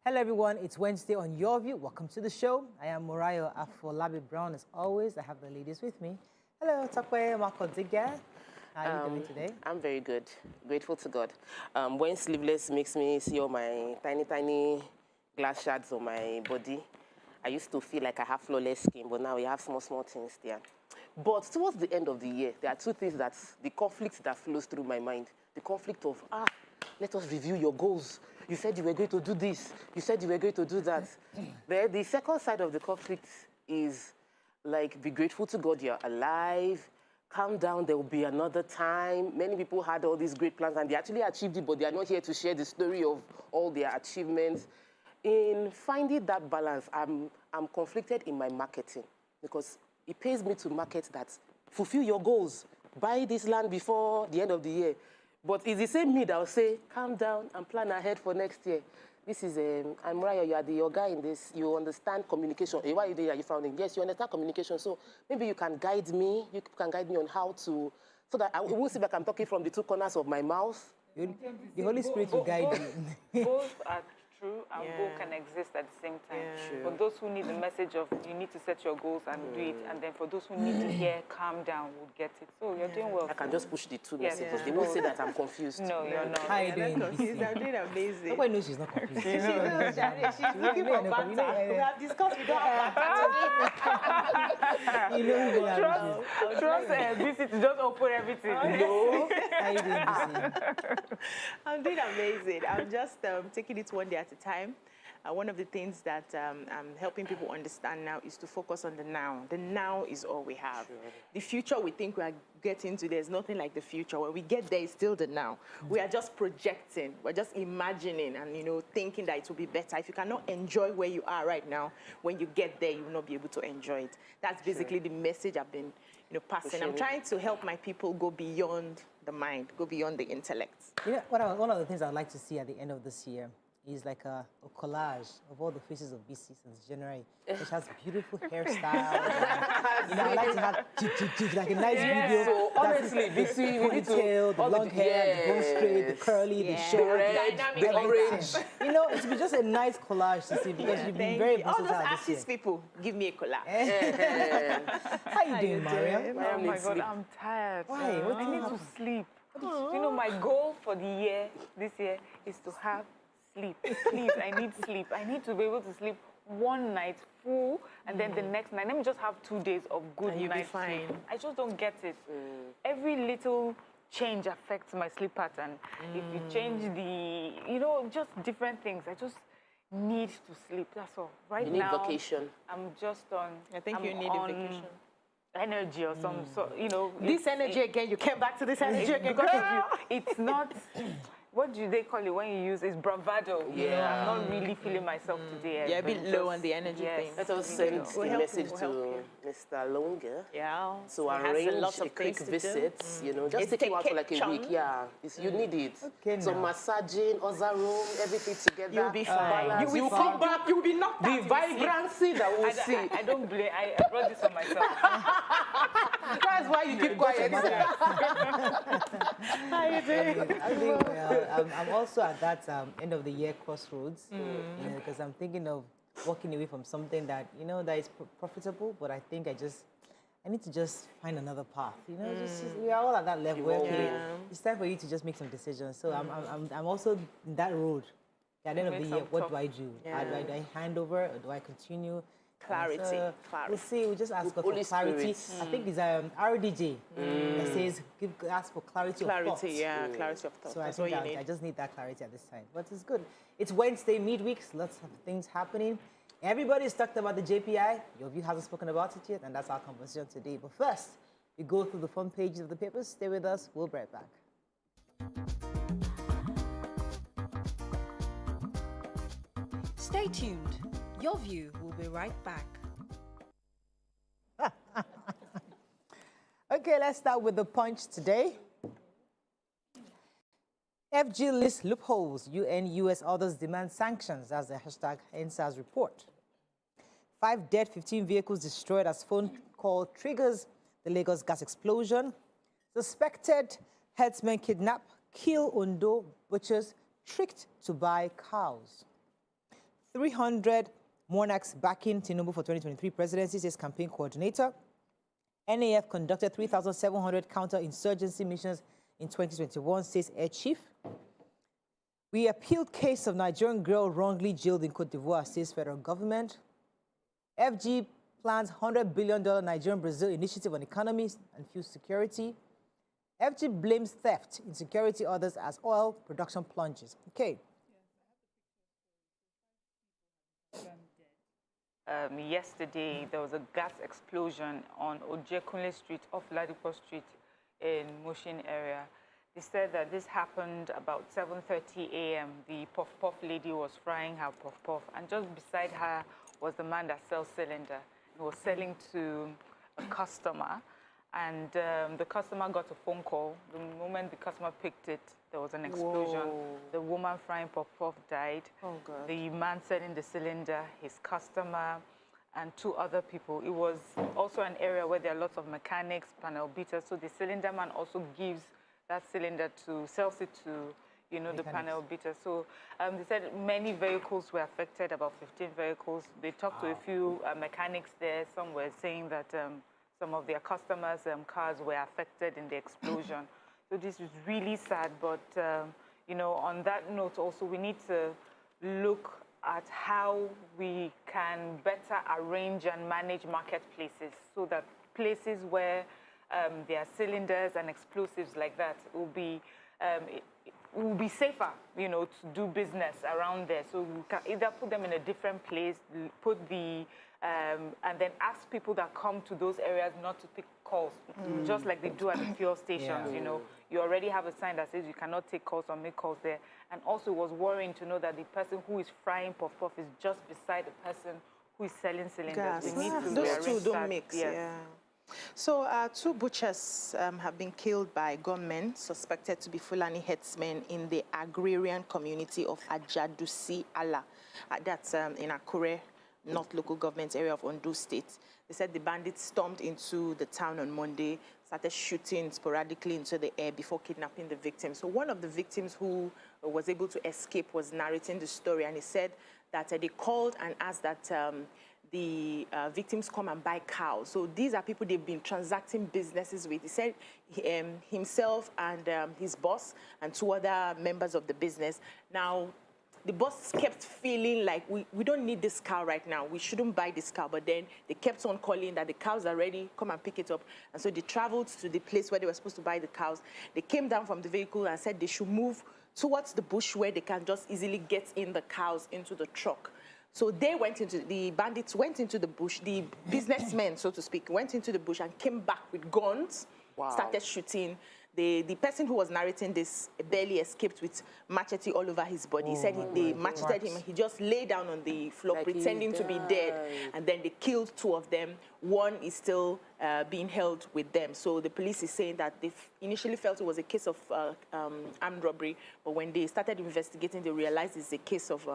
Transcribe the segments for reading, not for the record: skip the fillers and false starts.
Hello everyone, it's Wednesday on Your View. Welcome to the show. I am Morayo Afolabi Brown. As always, I have the ladies with me. Hello, Takwe Makodiga. How are you doing today? I'm very good. Grateful to God. When sleeveless makes me see all my tiny glass shards on my body, I used to feel like I have flawless skin, but now we have small things there. But towards the end of the year, there are two things the conflict that flows through my mind. The conflict of, let us review your goals. You said you were going to do this. You said you were going to do that. The second side of the conflict is like, be grateful to God you're alive. Calm down, there will be another time. Many people had all these great plans and they actually achieved it, but they are not here to share the story of all their achievements. In finding that balance, I'm conflicted in my marketing because it pays me to market that fulfill your goals, buy this land before the end of the year. But it's the same me that will say, calm down and plan ahead for next year. This is, I'm Raya, you are your guy in this. You understand communication. Hey, why are you there? Are you frowning? Yes, you understand communication. So maybe you can guide me. You can guide me on how to, so that I will see if I'm talking from the two corners of my mouth. The Holy Spirit will guide you. Both are true and both can exist at the same time. For those who need the message of you need to set your goals and do it, and then for those who need to hear calm down would get it. So you're doing well. I can just push the two messages. They won't say that I'm confused. No, you're not. How are you doing? I'm doing amazing. Nobody knows she's not confused. She knows, she's looking for banter. We have discussed with her. You know Trust BC to just open everything. No. How are you doing, BC? I'm doing amazing. I'm just taking it one day at a time. One of the things that I'm helping people understand now is to focus on the now. The now is all we have. Sure. The future we think we are getting to, there's nothing like the future. When we get there, it's still the now. We are just projecting. We're just imagining and, thinking that it will be better. If you cannot enjoy where you are right now, when you get there, you will not be able to enjoy it. That's basically the message I've been passing. I'm trying to help my people go beyond the mind, go beyond the intellect. One of the things I'd like to see at the end of this year is like a collage of all the faces of BC since January, which has beautiful hairstyles. I'd like to have like a nice video. So honestly, BC, we need to the long hair, the bone straight, the curly, the short, the orange. It should be just a nice collage to see because you've been very all versatile those this year. artist people, give me a collage. How you doing, Maria? Oh my God, I'm tired. Why? I need to sleep. My goal for this year, is to have sleep. Please, I need sleep. I need to be able to sleep one night full, and then the next night, let me just have 2 days of good night sleep. I just don't get it. Every little change affects my sleep pattern. If you change just different things, I just need to sleep. That's all. Right now, you need vacation. I'm just on. I think you need a vacation. Energy or some sort, This energy again, you came back to this energy again. Because it's not, what do they call it when you use, it's bravado. I'm not really feeling myself today. Yeah, a bit low on the energy thing. Let us send a message to Mr. Longer. Yeah. So arrange a quick visit, just take you out for like a week. Yeah, you need it. Okay, so massaging, other room, everything together. You'll be fine. You will come back, you will be knocked out. The vibrancy that we'll see. I don't blame, I brought this on myself. That's why you keep quiet. How you doing? I'm doing well. I'm also at that end of the year crossroads, because I'm thinking of walking away from something that, that is profitable, but I think I need to just find another path. We are all at that level where it's time for you to just make some decisions. So I'm also in that road. At the end of the year, what do I do? Do I hand over or do I continue? Clarity. We'll see. We just ask for clarity. I think it's RDJ that says ask for clarity of thought. Clarity of thought. So I think I just need that clarity at this time. But it's good. It's Wednesday, midweek, so lots of things happening. Everybody's talked about the JPI. Your View hasn't spoken about it yet, and that's our conversation today. But first, we go through the front pages of the papers. Stay with us. We'll be right back. Stay tuned. Your View will be right back. Okay, let's start with the Punch today. FG lists loopholes. UN, US, others demand sanctions as the hashtag NSAS report. 5 dead, 15 vehicles destroyed as phone call triggers the Lagos gas explosion. Suspected herdsmen kidnap, kill Ondo butchers, tricked to buy cows. 300 monarchs backing Tinubu for 2023 presidency, says campaign coordinator. NAF conducted 3,700 counter-insurgency missions in 2021, says Air Chief. We appealed case of Nigerian girl wrongly jailed in Cote d'Ivoire, says federal government. FG plans $100 billion Nigerian-Brazil initiative on economies and fuel security. FG blames theft, insecurity others as oil production plunges. Okay. Yesterday, there was a gas explosion on Ojekunle Street off Ladipo Street in Mushin area. They said that this happened about 7:30 a.m. The puff-puff lady was frying her puff-puff, and just beside her was the man that sells cylinder. He was selling to a customer, and the customer got a phone call. The moment the customer picked it, there was an explosion. Whoa. The woman frying puff-puff died. Oh, God. The man selling the cylinder, his customer, and 2 other people. It was also an area where there are lots of mechanics, panel beaters. So the cylinder man also gives that cylinder sells it to, you know, the panel beater. So they said many vehicles were affected, about 15 vehicles. They talked to a few mechanics there. Some were saying that some of their customers' cars were affected in the explosion. So this is really sad. But, you know, on that note also, we need to look at how we can better arrange and manage marketplaces so that places where there are cylinders and explosives like that will be safer, you know, to do business around there. So we can either put them in a different place, and then ask people that come to those areas not to pick calls, just like they do at the fuel stations, you know. You already have a sign that says you cannot take calls or make calls there. And also it was worrying to know that the person who is frying puff-puff is just beside the person who is selling cylinders. Gas. We need to Those two rearrange don't that. mix. Yes. Yeah. So 2 butchers have been killed by gunmen suspected to be Fulani headsmen in the agrarian community of Ajadusi Ala. That's in Akure, North Local Government area of Ondo State. They said the bandits stormed into the town on Monday, started shooting sporadically into the air before kidnapping the victim. So one of the victims who was able to escape was narrating the story, and he said that they called and asked that the victims come and buy cows. So these are people they've been transacting businesses with. He said himself and his boss and 2 other members of the business. Now, the boss kept feeling like, we don't need this cow right now. We shouldn't buy this cow. But then they kept on calling that the cows are ready, come and pick it up. And so they traveled to the place where they were supposed to buy the cows. They came down from the vehicle and said they should move towards the bush where they can just easily get in the cows into the truck. So the bandits went into the bush, the businessmen, so to speak, went into the bush and came back with guns, started shooting. The person who was narrating this barely escaped with machete all over his body. He said they macheted him. He just lay down on the floor, like pretending to be dead. And then they killed 2 of them. One is still being held with them. So the police is saying that they initially felt it was a case of armed robbery. But when they started investigating, they realized it's a case of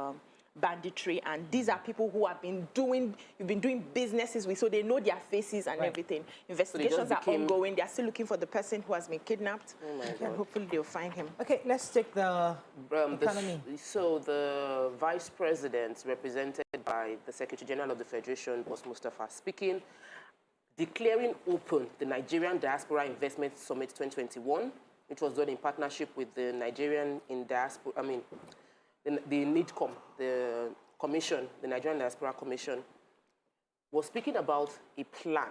banditry, and these are people who have been doing businesses with, so they know their faces and everything. Investigations are ongoing. They are still looking for the person who has been kidnapped, and hopefully they'll find him. Okay, let's take the economy. So the Vice President, represented by the Secretary General of the Federation, Boss Mustafa, speaking, declaring open the Nigerian Diaspora Investment Summit 2021, which was done in partnership with the Nigerian in Diaspora, the NIDCOM, the commission, the Nigerian Diaspora Commission, was speaking about a plan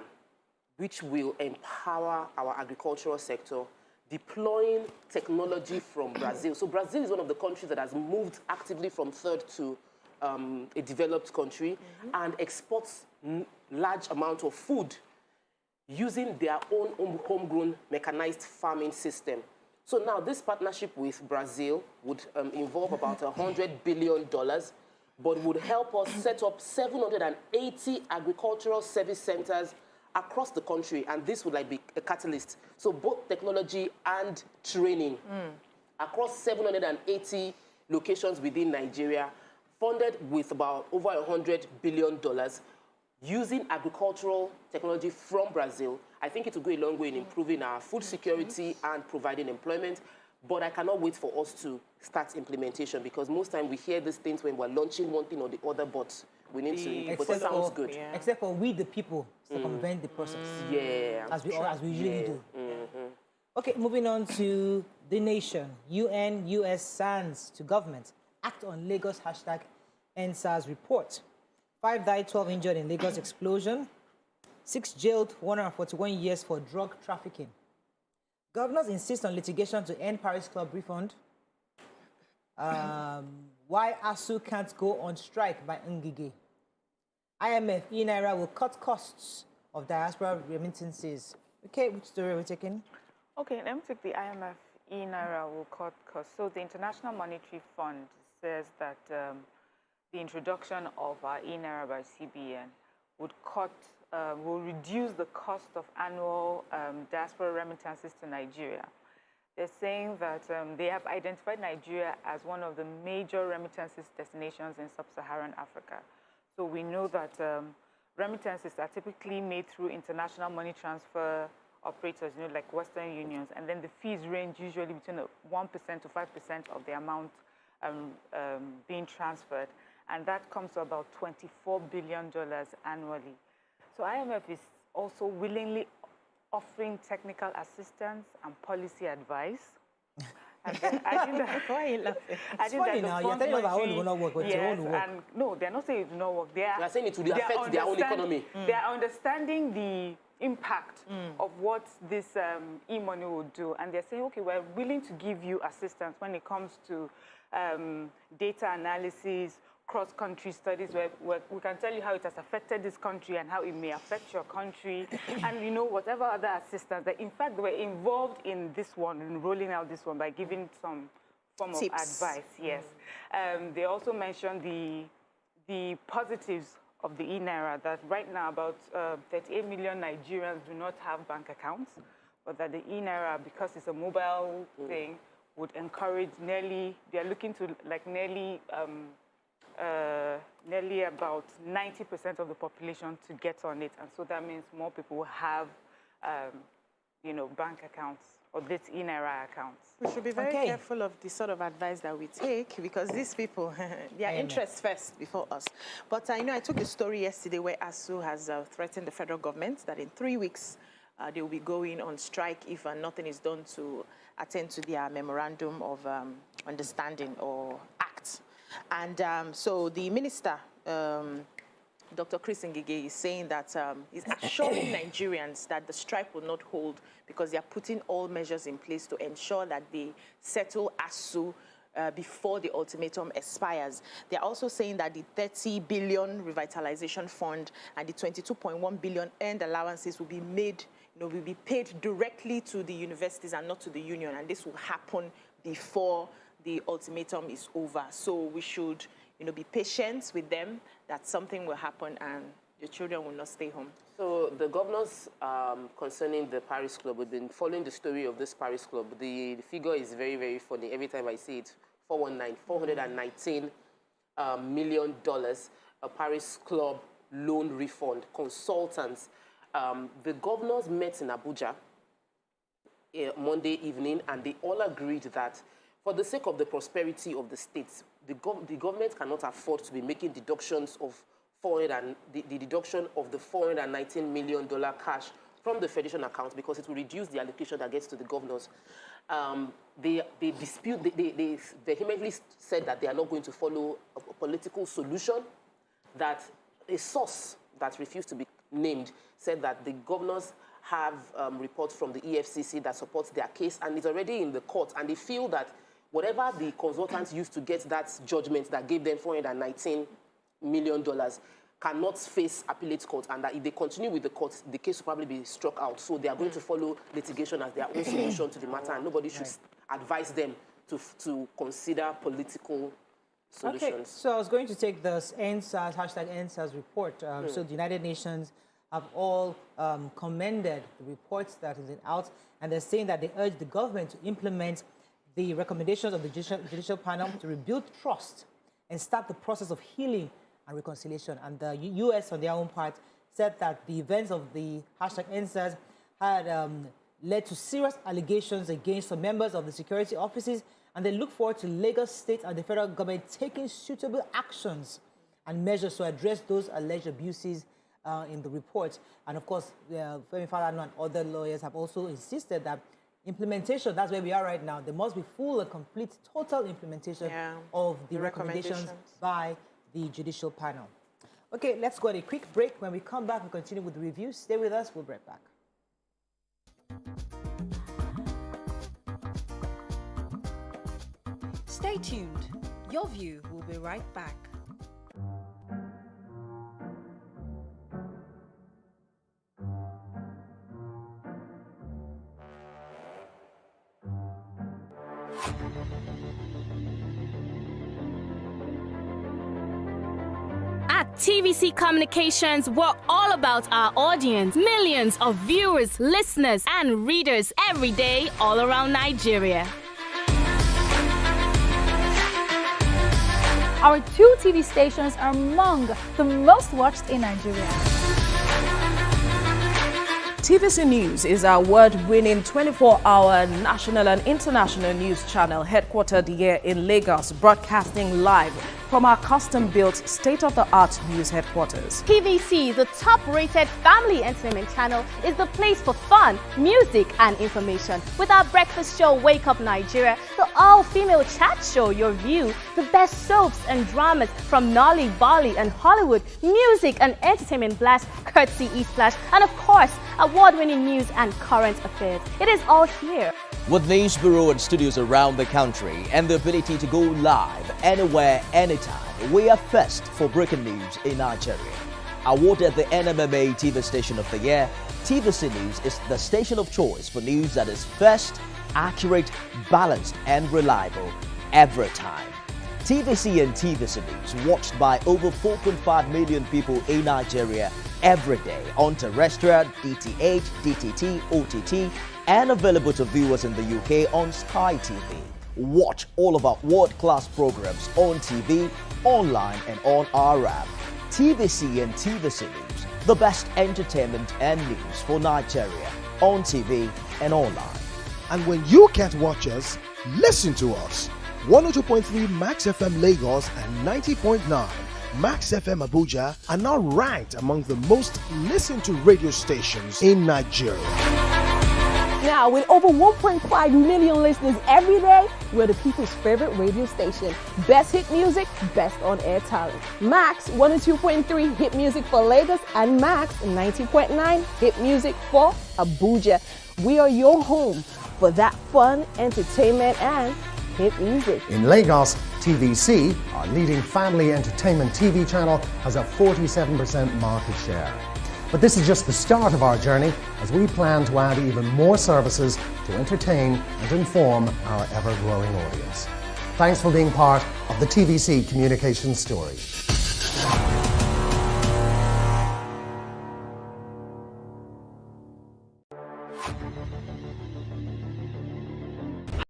which will empower our agricultural sector, deploying technology from Brazil. So Brazil is one of the countries that has moved actively from 3rd to a developed country and exports large amount of food using their own homegrown mechanized farming system. So now this partnership with Brazil would involve about $100 billion, but would help us set up 780 agricultural service centers across the country, and this would be a catalyst. So both technology and training across 780 locations within Nigeria, funded with about over $100 billion, using agricultural technology from Brazil. I think it will go a long way in improving our food security and providing employment. but I cannot wait for us to start implementation, because most time we hear these things when we're launching one thing or the other, but we need to, but it sounds good. Yeah. Except for we, the people, circumvent the process. Yeah. As we usually do. Okay, moving on to The Nation. UN, US SANS to government. Act on Lagos #EndSARS report. 5 died, 12 injured in Lagos explosion. 6 jailed, 141 years for drug trafficking. Governors insist on litigation to end Paris Club refund. Why ASU can't go on strike by Ngige. IMF, E-Naira will cut costs of diaspora remittances. Okay, which story are we taking? Okay, let me take the IMF. E-Naira will cut costs. So the International Monetary Fund says that the introduction of E-Naira by CBN would will reduce the cost of annual diaspora remittances to Nigeria. They're saying that they have identified Nigeria as one of the major remittances destinations in sub-Saharan Africa. So we know that remittances are typically made through international money transfer operators, like Western unions, and then the fees range usually between 1% to 5% of the amount being transferred, and that comes to about $24 billion annually. So IMF is also willingly offering technical assistance and policy advice. And then I think that, why are you laughing? It's funny now. You're telling us our own will not work, but your own will work. And no, they're not saying it will not work. They are saying it will affect their own economy. They are understanding the impact of what this e-money will do. And they're saying, okay, we're willing to give you assistance when it comes to data analysis, cross-country studies, where we can tell you how it has affected this country and how it may affect your country, and whatever other assistance. That in fact, they were involved in this one, in rolling out this one by giving some form of advice. Yes. They also mentioned the positives of the e-Naira, that right now about 38 million Nigerians do not have bank accounts, but that the e-Naira, because it's a mobile thing, would encourage they're looking to nearly about 90% of the population to get on it. And so that means more people will have, bank accounts or this e-Naira accounts. We should be very careful of the sort of advice that we take, because these people, their interests first before us. But I took the story yesterday where ASU has threatened the federal government that in 3 weeks, they will be going on strike if nothing is done to attend to their memorandum of understanding or act. And so the minister, Dr. Chris Ngige, is saying that he's assuring Nigerians that the strike will not hold, because they are putting all measures in place to ensure that they settle ASU before the ultimatum expires. They're also saying that the 30 billion revitalization fund and the 22.1 billion earned allowances will be made, will be paid directly to the universities and not to the union, and this will happen before the ultimatum is over. So we should, be patient with them, that something will happen and the children will not stay home. So the governors concerning the Paris Club, we've been following the story of this Paris Club. The figure is very, very funny. Every time I see it, $419 million, a Paris Club loan refund, consultants. The governors met in Abuja Monday evening, and they all agreed that for the sake of the prosperity of the states, the government cannot afford to be making deductions of the deduction of the $419 million cash from the federation account, because it will reduce the allocation that gets to the governors. They vehemently said that they are not going to follow a political solution. That a source that refused to be named said that the governors have reports from the EFCC that supports their case, and it's already in the court, and they feel that whatever the consultants used to get that judgment that gave them $419 million cannot face appellate court, and that if they continue with the court, the case will probably be struck out. So they are going to follow litigation as their own solution to the matter, and nobody should advise them to consider political solutions. Okay, so I was going to take this EndSARS, #EndSARS report. So the United Nations have all commended the reports that have been out, and they're saying that they urge the government to implement the recommendations of the judicial panel to rebuild trust and start the process of healing and reconciliation. And the U.S., on their own part, said that the events of the #EndSARS had led to serious allegations against some members of the security offices, and they look forward to Lagos State and the federal government taking suitable actions and measures to address those alleged abuses in the report. And of course, Femi Falana and other lawyers have also insisted that implementation, that's where we are right now, there must be full and complete, total implementation of the recommendations by the judicial panel. Okay, let's go on a quick break. When we come back, we'll continue with the review. Stay with us, we'll be right back. Stay tuned. Your View will be right back. At TVC Communications, we're all about our audience. Millions of viewers, listeners, and readers every day all around Nigeria. Our 2 TV stations are among the most watched in Nigeria. TVC News is our award-winning 24-hour national and international news channel headquartered here in Lagos, broadcasting live from our custom-built state-of-the-art news headquarters. TVC, the top-rated family entertainment channel, is the place for fun, music, and information. With our breakfast show, Wake Up Nigeria, the all-female chat show, Your View, the best soaps and dramas from Nolly, Bolly, and Hollywood, music and entertainment blast, courtesy E-Splash, and of course, award-winning news and current affairs. It is all here. With news bureau and studios around the country and the ability to go live anywhere, anytime, we are first for breaking news in Nigeria. Awarded the NMMA TV Station of the Year, TVC News is the station of choice for news that is first, accurate, balanced, and reliable every time. TVC and TVC News watched by over 4.5 million people in Nigeria every day on terrestrial, DTH, DTT, OTT, and available to viewers in the UK on Sky TV. Watch all of our world-class programs on TV, online, and on our app. TVC and TVC News, the best entertainment and news for Nigeria on TV and online. And when you can't watch us, listen to us. 102.3 Max FM Lagos and 90.9 Max FM Abuja are now ranked among the most listened to radio stations in Nigeria. Now, with over 1.5 million listeners every day, we're the people's favorite radio station. Best hit music, best on-air talent. Max 102.3 hit music for Lagos and Max 90.9 hit music for Abuja. We are your home for that fun, entertainment, and hit music. In Lagos, TVC, our leading family entertainment TV channel, has a 47% market share. But this is just the start of our journey, as we plan to add even more services to entertain and inform our ever-growing audience. Thanks for being part of the TVC communication story.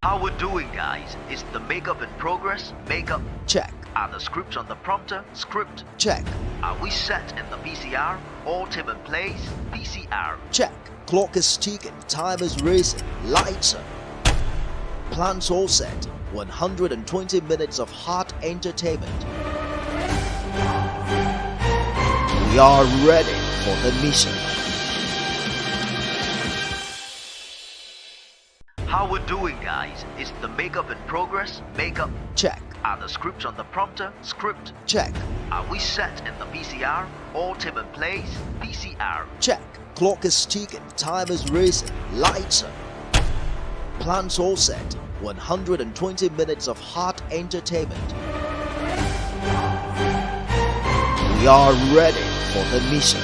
How we're doing, guys? Is the makeup in progress? Makeup check. Are the scripts on the prompter? Script check. Are we set in the VCR? All tape in place? VCR check. Clock is ticking, time is racing, lights up. Plans all set. 120 minutes of hot entertainment. We are ready for the mission. How we're doing, guys? Is the makeup in progress? Makeup check. Are the scripts on the prompter? Script check. Are we set in the VCR? All tape in place? VCR check. Clock is ticking, time is racing, lights up. Plans all set. 120 minutes of hot entertainment. We are ready for the mission.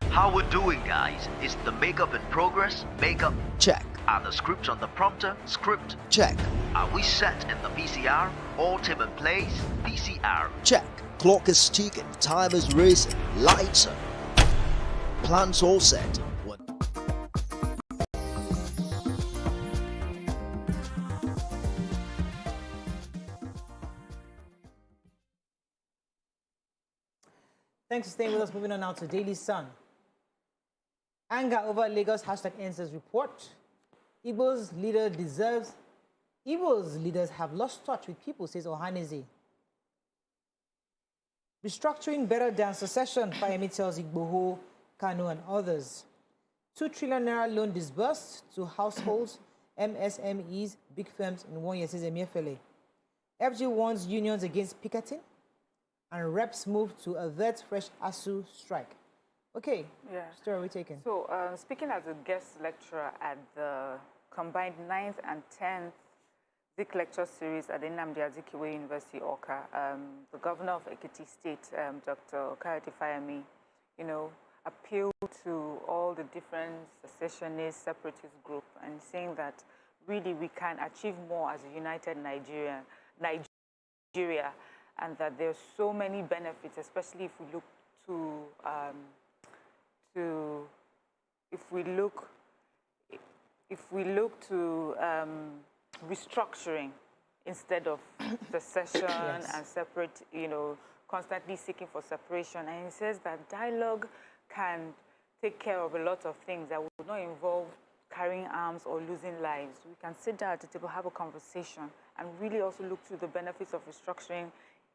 How we're doing, guys? Is the makeup in progress? Makeup check. Are the scripts on the prompter? Script check. Are we set in the VCR? All tape in place? VCR check. Clock is ticking, time is racing, lights up. Plans all set. Thanks for staying with us. Moving on now to Daily Sun. Anger over Lagos #answers report. Igbo's leaders have lost touch with people, says Ohaneze. Restructuring better than secession, Fayemi tells Igboho, Kanu and others. 2 trillion naira loan disbursed to households, MSMEs, big firms in 1 year, says Emefiele. FG warns unions against picketing, and reps move to avert fresh ASU strike. Okay, story we taking. So, speaking as a guest lecturer at the combined 9th and 10th Zik lecture series at the Nnamdi Azikiwe University, Awka, the governor of Ekiti State, Dr. Okayode Fayemi, appealed to all the different secessionist, separatist group and saying that really we can achieve more as a united Nigeria, and that there's so many benefits, especially if we look to restructuring instead of secession and separate, constantly seeking for separation. And he says that dialogue can take care of a lot of things that would not involve carrying arms or losing lives. We can sit down at the table, have a conversation, and really also look to the benefits of restructuring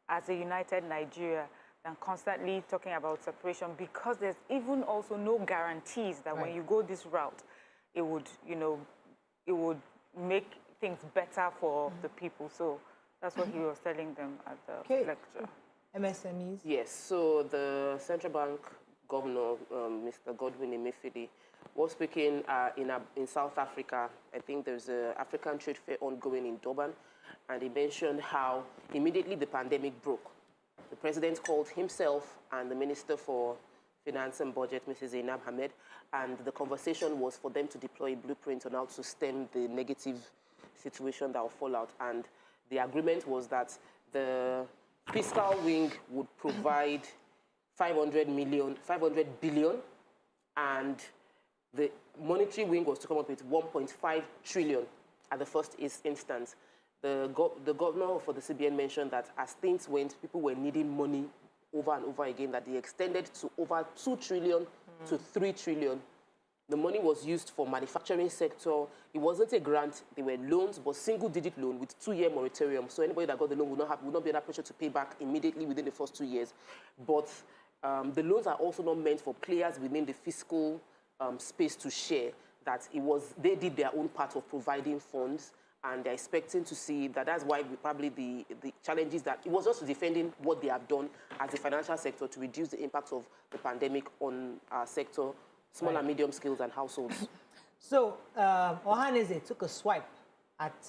as a united Nigeria than constantly talking about separation, because there's even also no guarantees that when you go this route, it would, it would make things better for the people. So that's what he was telling them at the lecture. MSMEs? Yes, so the central bank governor, Mr. Godwin Emefiele, was speaking in South Africa. I think there's an African trade fair ongoing in Durban, and he mentioned how immediately the pandemic broke, the president called himself and the Minister for Finance and Budget, Mrs. Zainab Ahmed, and the conversation was for them to deploy a blueprint on how to stem the negative situation that will fall out. And the agreement was that the fiscal wing would provide 500 billion, and the monetary wing was to come up with 1.5 trillion at the first instance. The governor for the CBN mentioned that as things went, people were needing money over and over again, that they extended to over 2 trillion to 3 trillion. The money was used for manufacturing sector. It wasn't a grant, they were loans, but single-digit loan with 2-year moratorium. So anybody that got the loan would not be under pressure to pay back immediately within the first 2 years. But the loans are also not meant for players within the fiscal space to share. That they did their own part of providing funds, and they're expecting to see that. That's why probably the challenges that it was just defending what they have done as the financial sector to reduce the impact of the pandemic on our sector, small and medium scales and households. So Ohaneze took a swipe at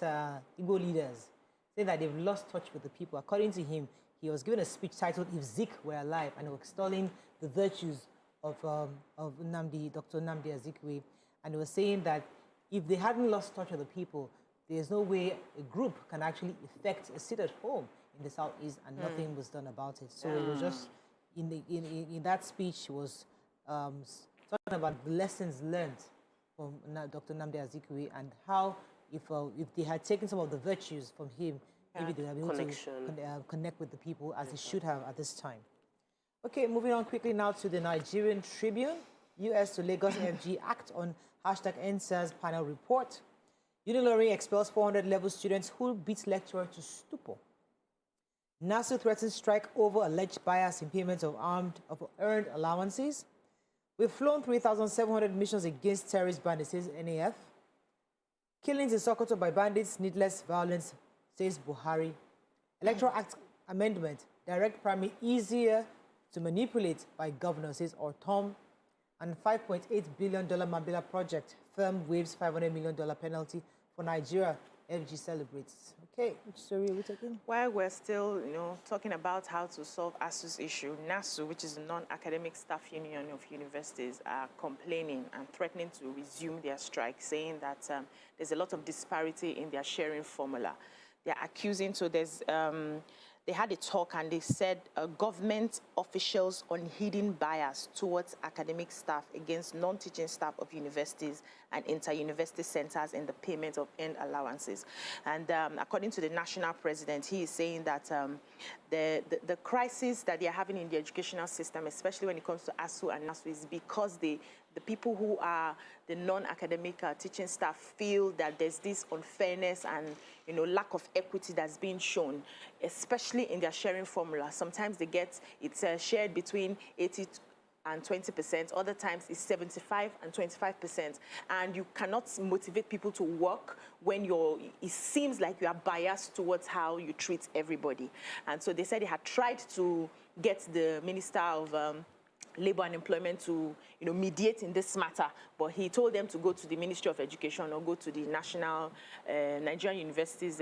Igbo leaders, saying that they've lost touch with the people. According to him, he was given a speech titled "If Zik Were Alive," and he was extolling the virtues of Dr. Nnamdi Azikiwe, and he was saying that if they hadn't lost touch with the people, there's no way a group can actually effect a sit at home in the Southeast, and nothing was done about it. So it was just, in that speech, he was talking about the lessons learned from Dr. Nnamdi Azikiwe, and how if they had taken some of the virtues from him, maybe they would have been able to connect with the people as they should have at this time. Okay, moving on quickly now to the Nigerian Tribune. US to Lagos FG act on #NSAS panel report. Unilorry expels 400 level students who beat lecturer to stupor. NASU threatens strike over alleged bias in payments of earned allowances. We've flown 3,700 missions against terrorist bandits, says NAF. Killings in Sokoto by bandits, needless violence, says Buhari. Electoral Act amendment, direct primary easier to manipulate by governor, says Ortom. And $5.8 billion Mambila project, firm waives $500 million penalty for Nigeria, FG celebrates. Okay, which story are we taking? While we're still, talking about how to solve ASU's issue, NASU, which is the Non-Academic Staff Union of Universities, are complaining and threatening to resume their strike, saying that there's a lot of disparity in their sharing formula. They're accusing, so there's... they had a talk and they said government officials on hidden bias towards academic staff against non-teaching staff of universities and inter-university centers in the payment of earned allowances. And according to the national president, he is saying that the crisis that they are having in the educational system, especially when it comes to ASU and NASU, is because they the people who are the non-academic teaching staff feel that there's this unfairness and, you know, lack of equity that's being shown, especially in their sharing formula. Sometimes they get it's shared between 80 and 20%. Other times it's 75 and 25%. And you cannot motivate people to work when it seems like you are biased towards how you treat everybody. And so they said they had tried to get the Minister of Labor and Employment to, you know, mediate in this matter, but he told them to go to the Ministry of Education or go to the National Nigerian Universities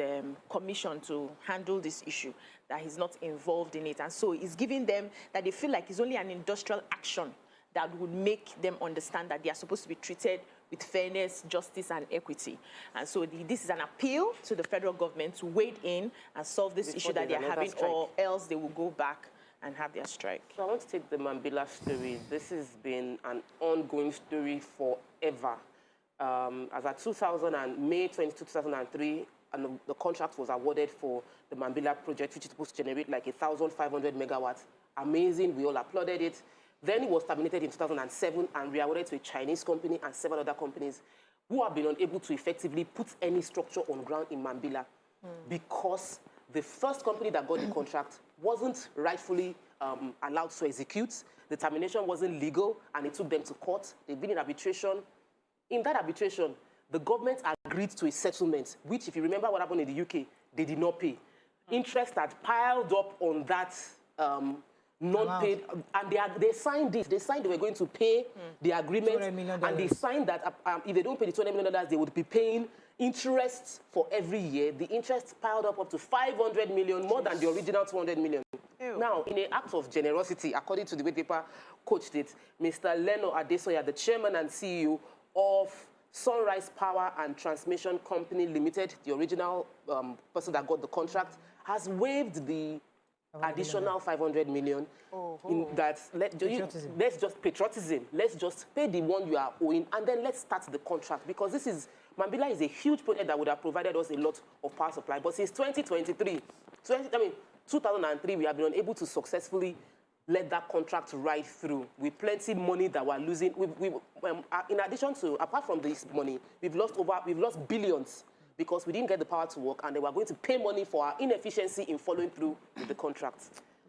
Commission to handle this issue, that he's not involved in it. And so it's giving them that they feel like it's only an industrial action that would make them understand that they are supposed to be treated with fairness, justice, and equity. And so this is an appeal to the federal government to wade in and solve this issue that they are having, or else they will go back and have their strike. So I want to take the Mambila story. This has been an ongoing story forever. As at May 22, 2003, and the contract was awarded for the Mambila project, which is supposed to generate like 1,500 megawatts. Amazing, we all applauded it. Then it was terminated in 2007 and reawarded to a Chinese company and several other companies who have been unable to effectively put any structure on ground in Mambila because the first company that got the contract wasn't rightfully allowed to execute. The termination wasn't legal, and it took them to court. They've been in arbitration. In that arbitration, the government agreed to a settlement, which, if you remember what happened in the UK, they did not pay. Interest had piled up on that non-paid, and they signed it. They signed they were going to pay the agreement, and they signed that if they don't pay the $200 million, they would be paying interest for every year. The interest piled up to 500 million, more than the original 200 million. Ew. Now, in an act of generosity, according to the way the paper coached it, Mr. Leno Adesoya, the chairman and CEO of Sunrise Power and Transmission Company Limited, the original person that got the contract, has waived the additional 500 million. In that, let's just patriotism. Let's just pay the one you are owing, and then let's start the contract, because this is Mambila is a huge project that would have provided us a lot of power supply. But since 2003, 2003, we have been unable to successfully let that contract ride through with plenty money that we're losing. In addition to, apart from this money, we've lost billions because we didn't get the power to work, and they were going to pay money for our inefficiency in following through with the contract.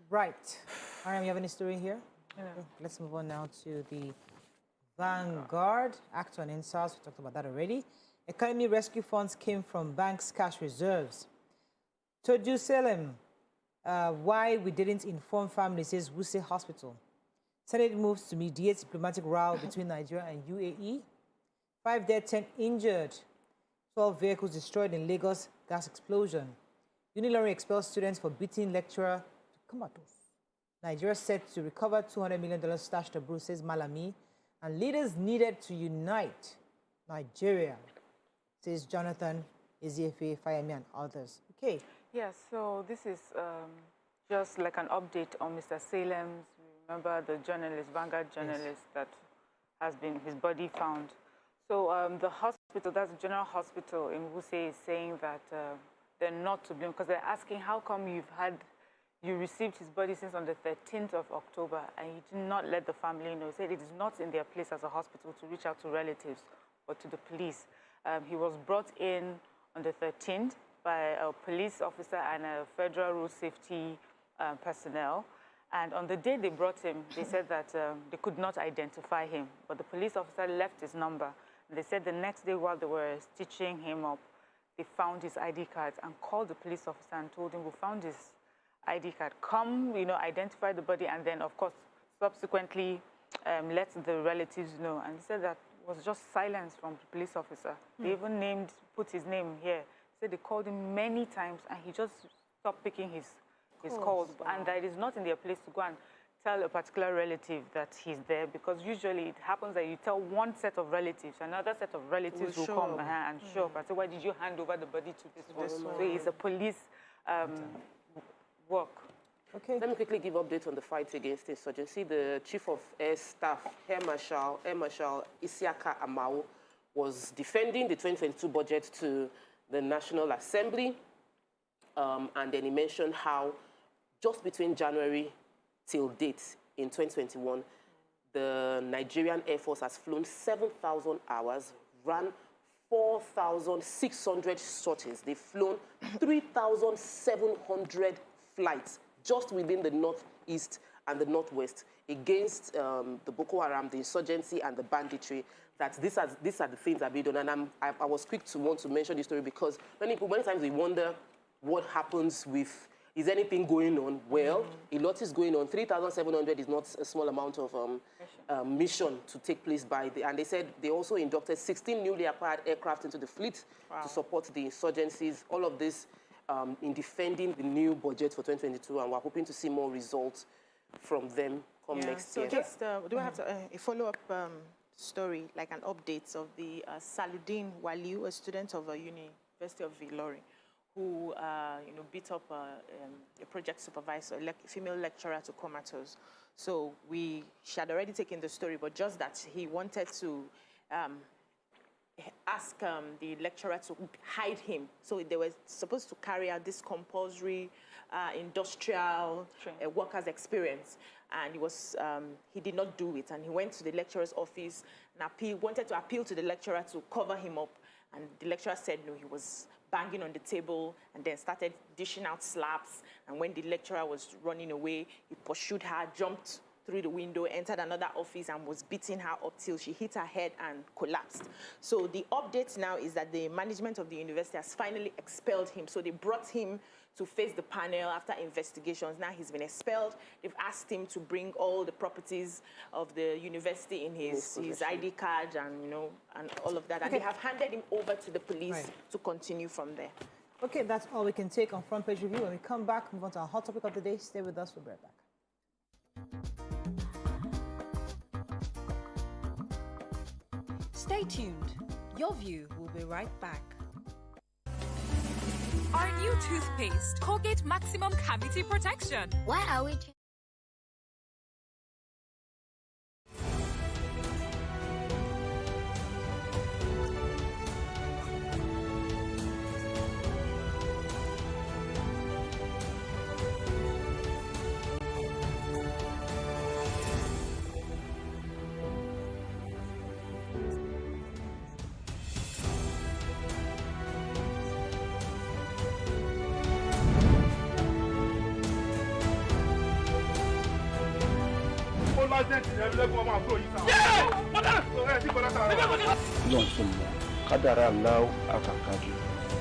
Right. Mariam, you have any story here? Yeah. Okay, let's move on now to the Vanguard. Act on INSAS, we talked about that already. Economy rescue funds came from banks' cash reserves. Toju Salem, why we didn't inform families, says Wuse Hospital. Senate moves to mediate diplomatic row between Nigeria and UAE. 5 dead, 10 injured. 12 vehicles destroyed in Lagos gas explosion. Unilorin expels students for beating lecturer to comatose. Nigeria set to recover $200 million stashed abroad, says Malami. And leaders needed to unite Nigeria, says Jonathan, Eziefe, Fayemi, and others. Okay. Yes, so this is just like an update on Mr. Salem's. Remember the journalist, Vanguard journalist, that has been his body found. So the hospital, that's the General Hospital in Wuse, is saying that they're not to blame, because they're asking how come you received his body since on the 13th of October and you did not let the family know. He said it is not in their place as a hospital to reach out to relatives or to the police. He was brought in on the 13th by a police officer and a federal road safety personnel. And on the day they brought him, they said that they could not identify him, but the police officer left his number. They said the next day while they were stitching him up, they found his ID card and called the police officer and told him, we found his ID card. Come, identify the body, and then, of course, subsequently let the relatives know. And he said that was just silence from the police officer. They even put his name here. He said they called him many times, and he just stopped picking his calls, and that it is not in their place to go and tell a particular relative that he's there, because usually it happens that you tell one set of relatives, another set of relatives will come and show up and say, why did you hand over the body to this one? So it's a police work. Okay. Let me quickly give updates on the fight against insurgency. The Chief of Air Staff, Air Marshal Isiaka Amao, was defending the 2022 budget to the National Assembly, and then he mentioned how just between January till date in 2021, the Nigerian Air Force has flown 7,000 hours, ran 4,600 sorties. They've flown 3,700 flights just within the northeast and the northwest against the Boko Haram, the insurgency, and the banditry. That these are the things that we done. And I was quick to want to mention this story because many times we wonder what happens with, is anything going on? Well, a lot is going on. 3,700 is not a small amount of mission to take place and they said they also inducted 16 newly acquired aircraft into the fleet to support the insurgencies. All of this in defending the new budget for 2022, and we're hoping to see more results from them come next year. So just, do I have a follow-up story, like an update of the Saludin Waliu, a student of University of Ilorin, who beat up a project supervisor, a female lecturer, to comatose. So she had already taken the story, but just that he wanted to ask the lecturer to hide him. So they were supposed to carry out this compulsory industrial workers experience. And he did not do it. And he went to the lecturer's office and wanted to appeal to the lecturer to cover him up. And the lecturer said no. He was banging on the table and then started dishing out slaps. And when the lecturer was running away, he pursued her, jumped through the window, entered another office and was beating her up till she hit her head and collapsed. So the update now is that the management of the university has finally expelled him. So they brought him to face the panel after investigations. Now he's been expelled. They've asked him to bring all the properties of the university in his ID card and all of that. And they have handed him over to the police to continue from there. Okay, that's all we can take on Front Page Review. When we come back, move on to our hot topic of the day. Stay with us. We'll be right back. Stay tuned. Your View will be right back. Our new toothpaste, Colgate Maximum Cavity Protection. Why are we...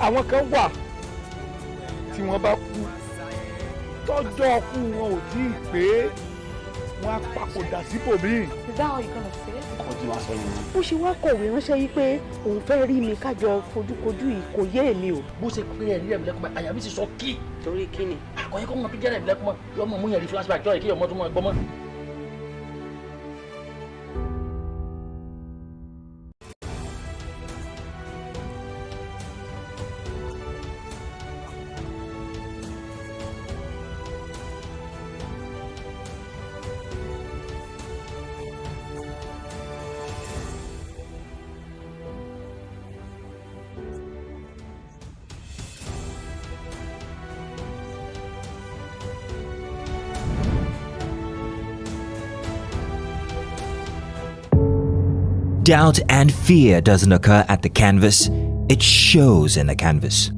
Àwọn kan wà tí wọ́n bá kú tọ́jọ́ ọkú wọn ò tí ì pé wọ́n á papòdà síbòmíì. Is that how you're gonna say it? Ọkọ̀ tí wọ́n sọ yìí. Bó ṣe wá kọ̀wé ránṣẹ́ yìí pé òun fẹ́ rí mi kájọ fojúkojú yìí kò yé èmi o. Bó ṣe pé ẹ̀rí ẹ̀mí lẹ́kùnmọ́ àyà mi ti sọ kí. Torí kí ni? Àkọ́yẹ́ kọ́ mọ̀ bí jẹ́rẹ̀ ẹ̀mí lẹ́kùnmọ́ yọmọ mú yẹn rí flashback jọ́ ìkí ọmọ tó mọ̀ ẹgbọ́n mọ́. Doubt and fear doesn't occur at the canvas, it shows in the canvas.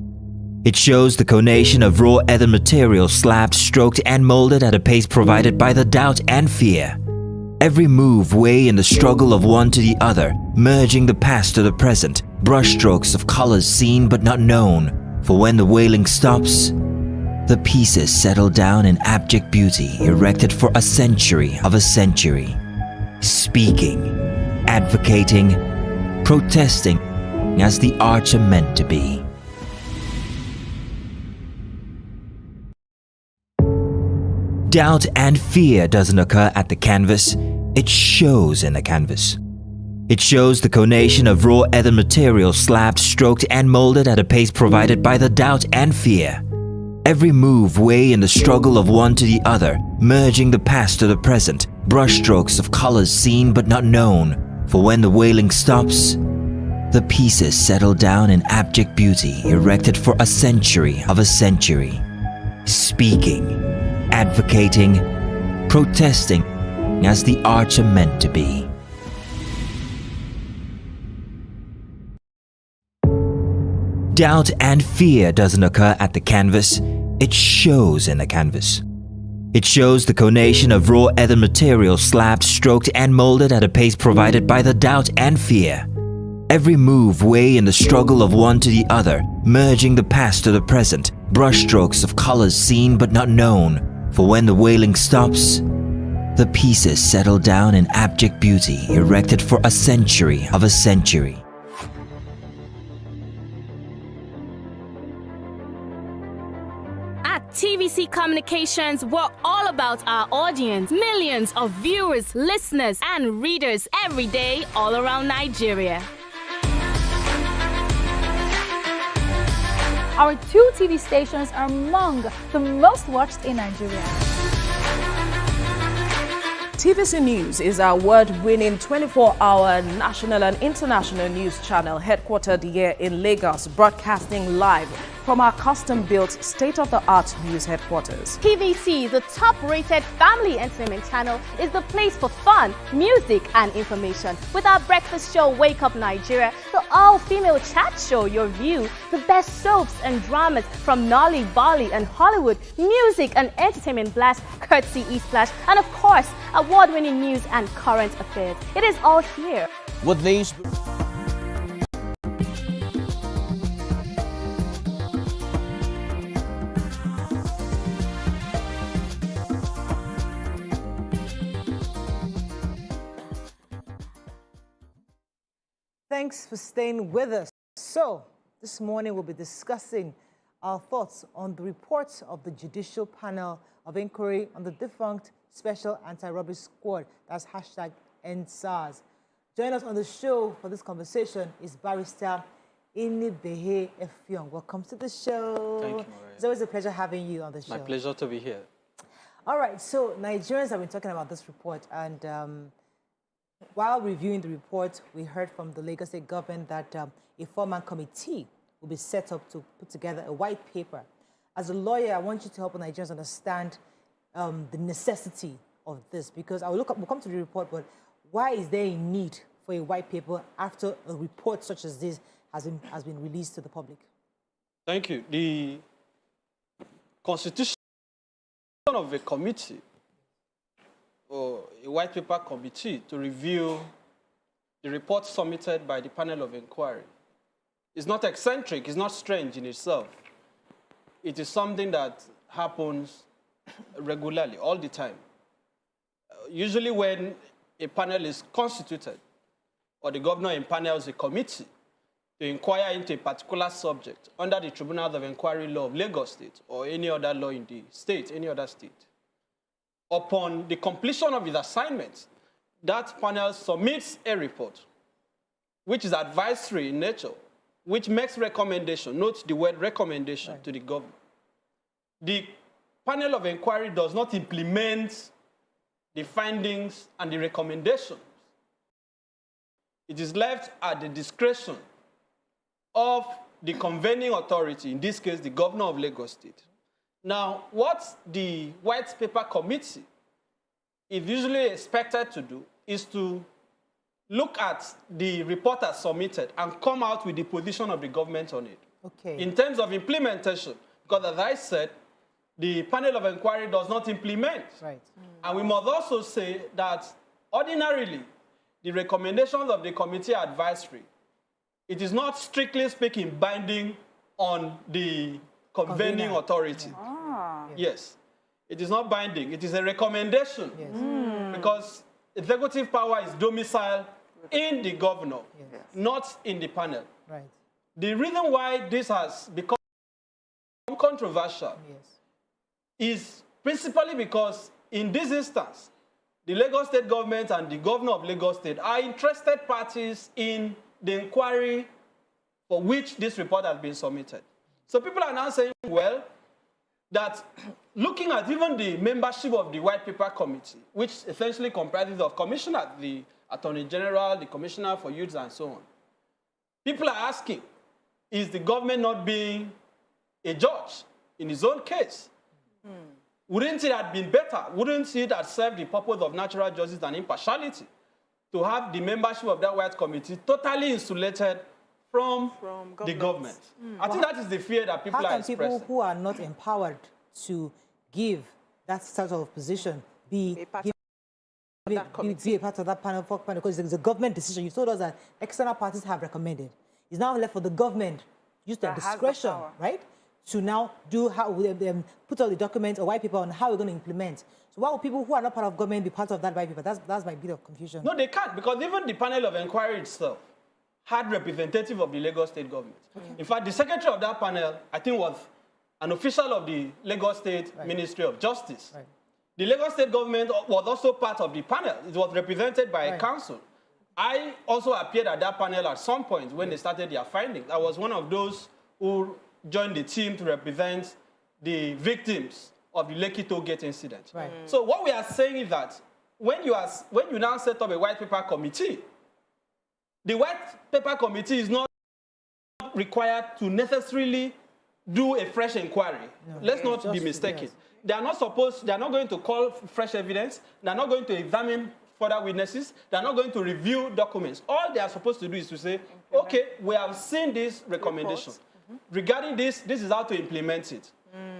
It shows the conation of raw earthen material slabbed, stroked and molded at a pace provided by the doubt and fear. Every move way in the struggle of one to the other, merging the past to the present, brushstrokes of colors seen but not known. For when the wailing stops, the pieces settle down in abject beauty erected for a century of a century. Speaking, advocating, protesting as the arts are meant to be. Doubt and fear doesn't occur at the canvas, it shows in the canvas. It shows the conation of raw earthen material slabbed, stroked and molded at a pace provided by the doubt and fear. Every move way in the struggle of one to the other, merging the past to the present, brushstrokes of colors seen but not known. For when the wailing stops, the pieces settle down in abject beauty erected for a century of a century. Speaking, advocating, protesting as the arts are meant to be. Doubt and fear doesn't occur at the canvas, it shows in the canvas. It shows the conation of raw earthen material slabbed, stroked and molded at a pace provided by the doubt and fear. Every move way in the struggle of one to the other, merging the past to the present, brushstrokes of colors seen but not known. For when the wailing stops, the pieces settle down in abject beauty erected for a century of a century. At TVC Communications, we're all about our audience. Millions of viewers, listeners, and readers every day all around Nigeria. Our 2 TV stations are among the most watched in Nigeria. TVC News is our award-winning 24-hour national and international news channel headquartered here in Lagos, broadcasting live from our custom-built state-of-the-art news headquarters. TVC, the top-rated family entertainment channel, is the place for fun, music, and information. With our breakfast show, Wake Up Nigeria, the all-female chat show, YourView, the best soaps and dramas from Nolly, Bolly, and Hollywood, music and entertainment blast, courtesy eSplash, and of course, award-winning news and current affairs. It is all here. With these... Thanks for staying with us. So, this morning we'll be discussing our thoughts on the report of the Judicial Panel of Inquiry on the defunct Special Anti-Robbery Squad, that's #EndSARS. Join us on the show for this conversation is Barrister Inibehe Effiong. Welcome to the show. Thank you, Maria. It's always a pleasure having you on the show. My pleasure to be here. All right, so Nigerians have been talking about this report, and while reviewing the report, we heard from the Lagos State government that a four-man committee will be set up to put together a white paper. As a lawyer, I want you to help Nigerians understand the necessity of this, because we'll come to the report, but why is there a need for a white paper after a report such as this has been released to the public? Thank you. The constitution of a committee or a white paper committee to review the report submitted by the panel of inquiry is not eccentric, it's not strange in itself. It is something that happens regularly, all the time. Usually when a panel is constituted or the governor impanels a committee to inquire into a particular subject under the Tribunal of Inquiry law of Lagos State or any other law in the state, any other state, upon the completion of its assignment, that panel submits a report, which is advisory in nature, which makes recommendation, note the word recommendation, to the government. The panel of inquiry does not implement the findings and the recommendations. It is left at the discretion of the convening authority, in this case, the governor of Lagos State. Now, what the white paper committee is usually expected to do is to look at the report as submitted and come out with the position of the government on it. Okay. In terms of implementation, because as I said, the panel of inquiry does not implement. Right. And we must also say that ordinarily, the recommendations of the committee are advisory. It is not, strictly speaking, binding on the convening authority. Ah. Yes. It is not binding. It is a recommendation. Yes. Because executive power is domiciled in the governor, not in the panel. Right. The reason why this has become controversial is principally because in this instance, the Lagos State government and the governor of Lagos State are interested parties in the inquiry for which this report has been submitted. So people are now saying, well, that looking at even the membership of the White Paper Committee, which essentially comprises of commissioners, the Attorney General, the Commissioner for Youth, and so on, people are asking, is the government not being a judge in his own case? Wouldn't it have been better? Wouldn't it have served the purpose of natural justice and impartiality to have the membership of that white committee totally insulated from the government? I think that is the fear that people are expressing. How can people who are not empowered to give that sort of position be a part of that panel? Because it's a government decision. You told us that external parties have recommended. It's now left for the government, use their discretion, right, to now do how put all the documents or white paper on how we're going to implement. So why would people who are not part of government be part of that white paper? That's my bit of confusion. No, they can't, because even the panel of inquiry itself had representative of the Lagos State government. Okay. In fact, the secretary of that panel, I think, was an official of the Lagos State Ministry of Justice. Right. The Lagos State government was also part of the panel. It was represented by a council. I also appeared at that panel at some point when they started their findings. I was one of those who joined the team to represent the victims of the Lekki toll gate incident. Right. So what we are saying is that when you now set up a white paper committee, the white paper committee is not required to necessarily do a fresh inquiry. No, let's not be mistaken. Yes. They are not going to call fresh evidence. They are not going to examine further witnesses. They are not going to review documents. All they are supposed to do is to say, okay, we have seen this recommendation. Regarding this is how to implement it.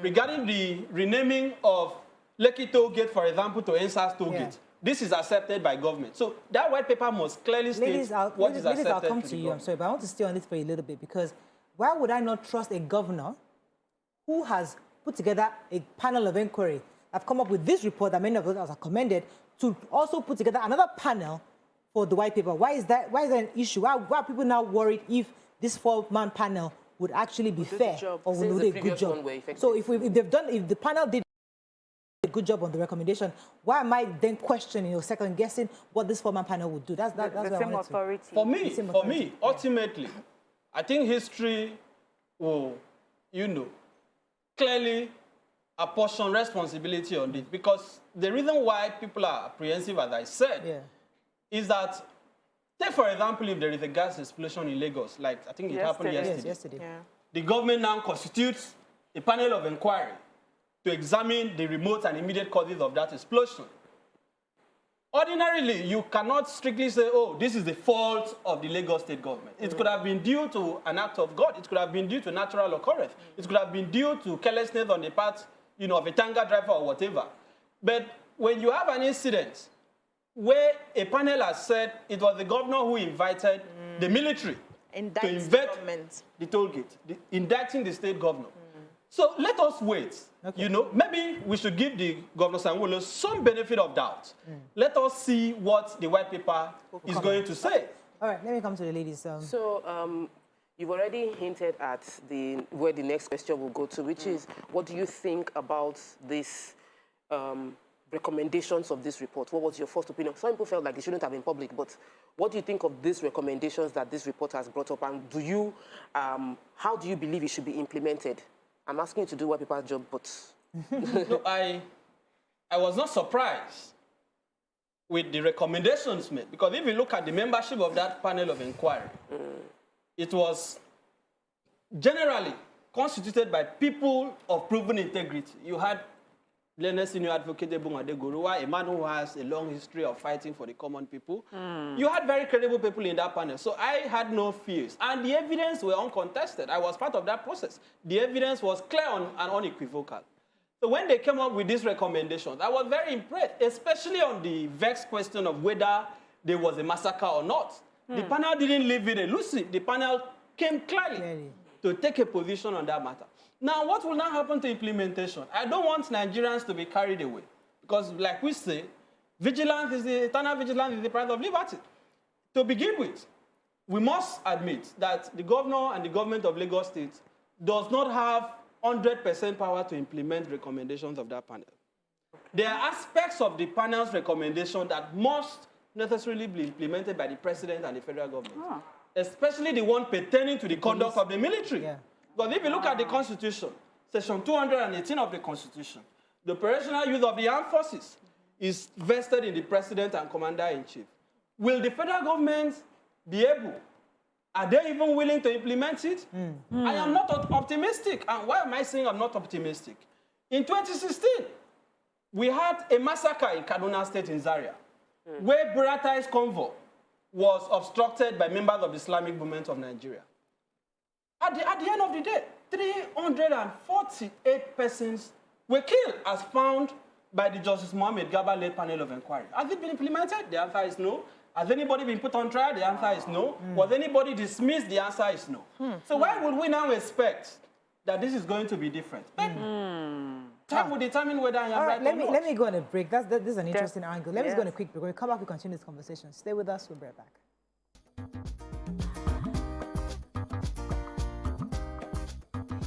Regarding the renaming of Lekki toll gate, for example, to NSAS toll gate, this is accepted by government. So that white paper must clearly state what is accepted. I'll come to you. I'm sorry, but I want to stay on this for a little bit, because why would I not trust a governor who has put together a panel of inquiry, have come up with this report that many of us have commended, to also put together another panel for the white paper? Why is that an issue? Why are people now worried if this 4-man panel would actually be fair or would do a good job? So if the panel did a good job on the recommendation, why am I then questioning or second guessing what this 4-man panel would do? That's what I wanted authority. For me, ultimately, I think history will, clearly apportion responsibility on this, because the reason why people are apprehensive, as I said, is that, take for example, if there is a gas explosion in Lagos, like I think it happened yesterday. Yeah. The government now constitutes a panel of inquiry to examine the remote and immediate causes of that explosion. Ordinarily, you cannot strictly say, oh, this is the fault of the Lagos State government. It could have been due to an act of God. It could have been due to natural occurrence. It could have been due to carelessness on the part, of a tanker driver or whatever. But when you have an incident where a panel has said it was the governor who invited the military to invade the toll gate, indicting the state governor. So let us wait. Okay. Maybe we should give the Governor Sanwo-Olu some benefit of doubt. Let us see what the white paper is going to say. All right, let me come to the ladies. So you've already hinted at where the next question will go to, which is, what do you think about this recommendations of this report? What was your first opinion? Some people felt like it shouldn't have been public, but what do you think of these recommendations that this report has brought up, and how do you believe it should be implemented? I'm asking you to do white paper's job, but... No, I was not surprised with the recommendations made, because if you look at the membership of that panel of inquiry, it was generally constituted by people of proven integrity. You had Learned Senior Advocate Ebung Adegorowa, a man who has a long history of fighting for the common people. You had very credible people in that panel. So I had no fears. And the evidence were uncontested. I was part of that process. The evidence was clear and unequivocal. So when they came up with these recommendations, I was very impressed, especially on the vexed question of whether there was a massacre or not. The panel didn't leave it elusive. The panel came clearly to take a position on that matter. Now, what will now happen to implementation? I don't want Nigerians to be carried away, because, like we say, eternal vigilance is the price of liberty. To begin with, we must admit that the governor and the government of Lagos State does not have 100% power to implement recommendations of that panel. There are aspects of the panel's recommendation that must necessarily be implemented by the president and the federal government, especially the one pertaining to the conduct of the military. Because if you look at the Constitution, Section 218 of the Constitution, the operational use of the armed forces is vested in the president and commander-in-chief. Will the federal government be able? Are they even willing to implement it? I am not optimistic. And why am I saying I'm not optimistic? In 2016, We had a massacre in Kaduna State in Zaria, where Buratai's convoy was obstructed by members of the Islamic Movement of Nigeria. At the end of the day, 348 persons were killed as found by the Justice Mohammed Garba-led panel of inquiry. Has it been implemented? The answer is no. Has anybody been put on trial? The answer is no. Was anybody dismissed? The answer is no. So why would we now expect that this is going to be different? Time will determine whether I am right or not. Let me go on a break. This is an interesting angle. Let me go on a quick break. When we come back, we continue this conversation. Stay with us. We'll be right back.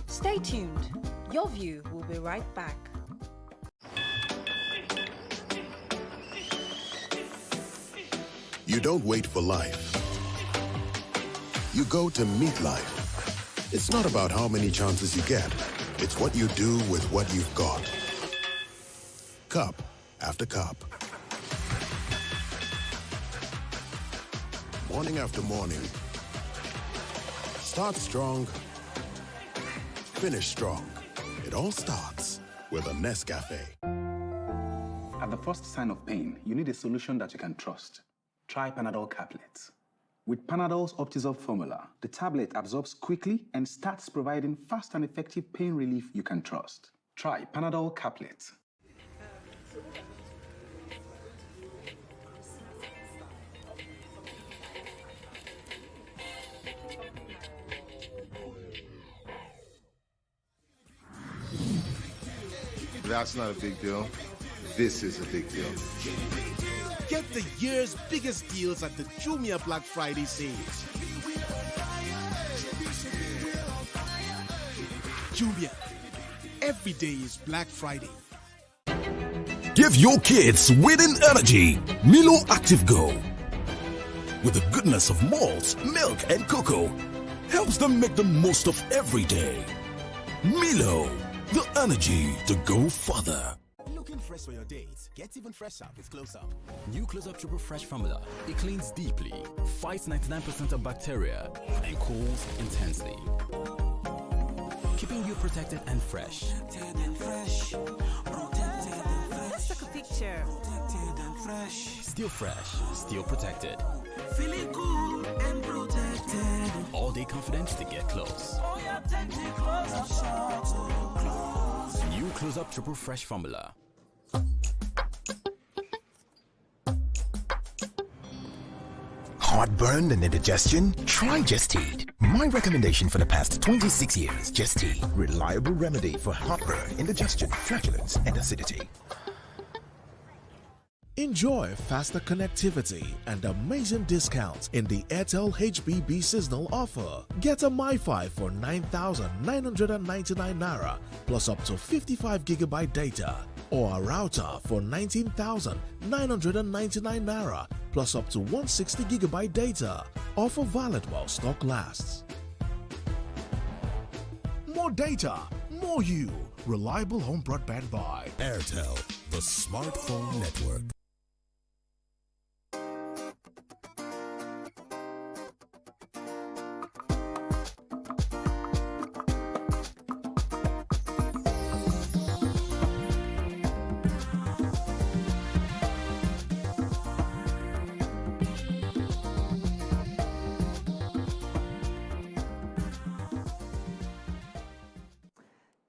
Stay tuned. Your View will be right back. You don't wait for life. You go to meet life. It's not about how many chances you get. It's what you do with what you've got. Cup after cup. Morning after morning. Start strong. Finish strong. It all starts with a Nescafe. At the first sign of pain, you need a solution that you can trust. Try Panadol Caplets. With Panadol's Optizol formula, the tablet absorbs quickly and starts providing fast and effective pain relief you can trust. Try Panadol Caplets. That's not a big deal. This is a big deal. Get the year's biggest deals at the Jumia Black Friday sales. Jumia. Every day is Black Friday. Give your kids winning energy. Milo Active Go. With the goodness of malt, milk, and cocoa, helps them make the most of every day. Milo, the energy to go further. Looking fresh for your dates? Get even fresher with Close Up. New Close Up Triple Fresh formula. It cleans deeply, fights 99% of bacteria, and cools intensely, keeping you protected and fresh. Let's take a picture. Still fresh, still protected. Feeling cool and protected. All day confidence to get close. Oh, yeah, take me close. New Close Up Triple Fresh formula. Heartburn and indigestion? Try Gestede. My recommendation for the past 26 years, Gestede. Reliable remedy for heartburn, indigestion, flatulence, and acidity. Enjoy faster connectivity and amazing discounts in the Airtel HBB seasonal offer. Get a MiFi for 9,999 Naira plus up to 55 GB data, or a router for 19,999 Naira plus up to 160 GB data. Offer valid while stock lasts. More data, more you. Reliable home broadband by Airtel, the smartphone network.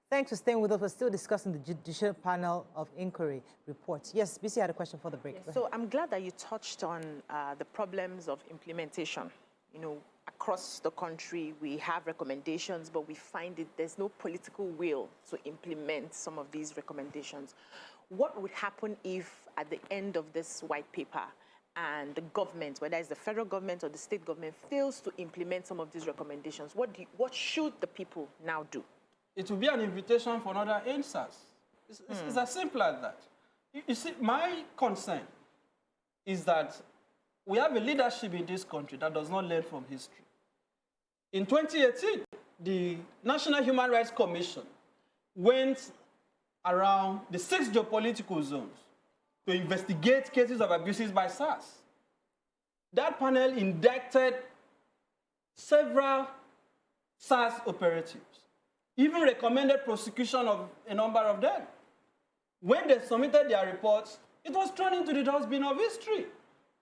Thanks for staying with us. We're still discussing the Judicial Panel of Inquiry reports. Yes, BC had a question for the break. Yes, so I'm glad that you touched on the problems of implementation. You know, across the country, we have recommendations, but we find there's no political will to implement some of these recommendations. What would happen if, at the end of this white paper, and the government, whether it's the federal government or the state government, fails to implement some of these recommendations? What should the people now do? It will be an invitation for another answers. It's as simple as that. You see, my concern is that we have a leadership in this country that does not learn from history. In 2018, the National Human Rights Commission went around the 6 geopolitical zones to investigate cases of abuses by SARS. That panel indicted several SARS operatives, even recommended prosecution of a number of them. When they submitted their reports, it was thrown into the dustbin of history.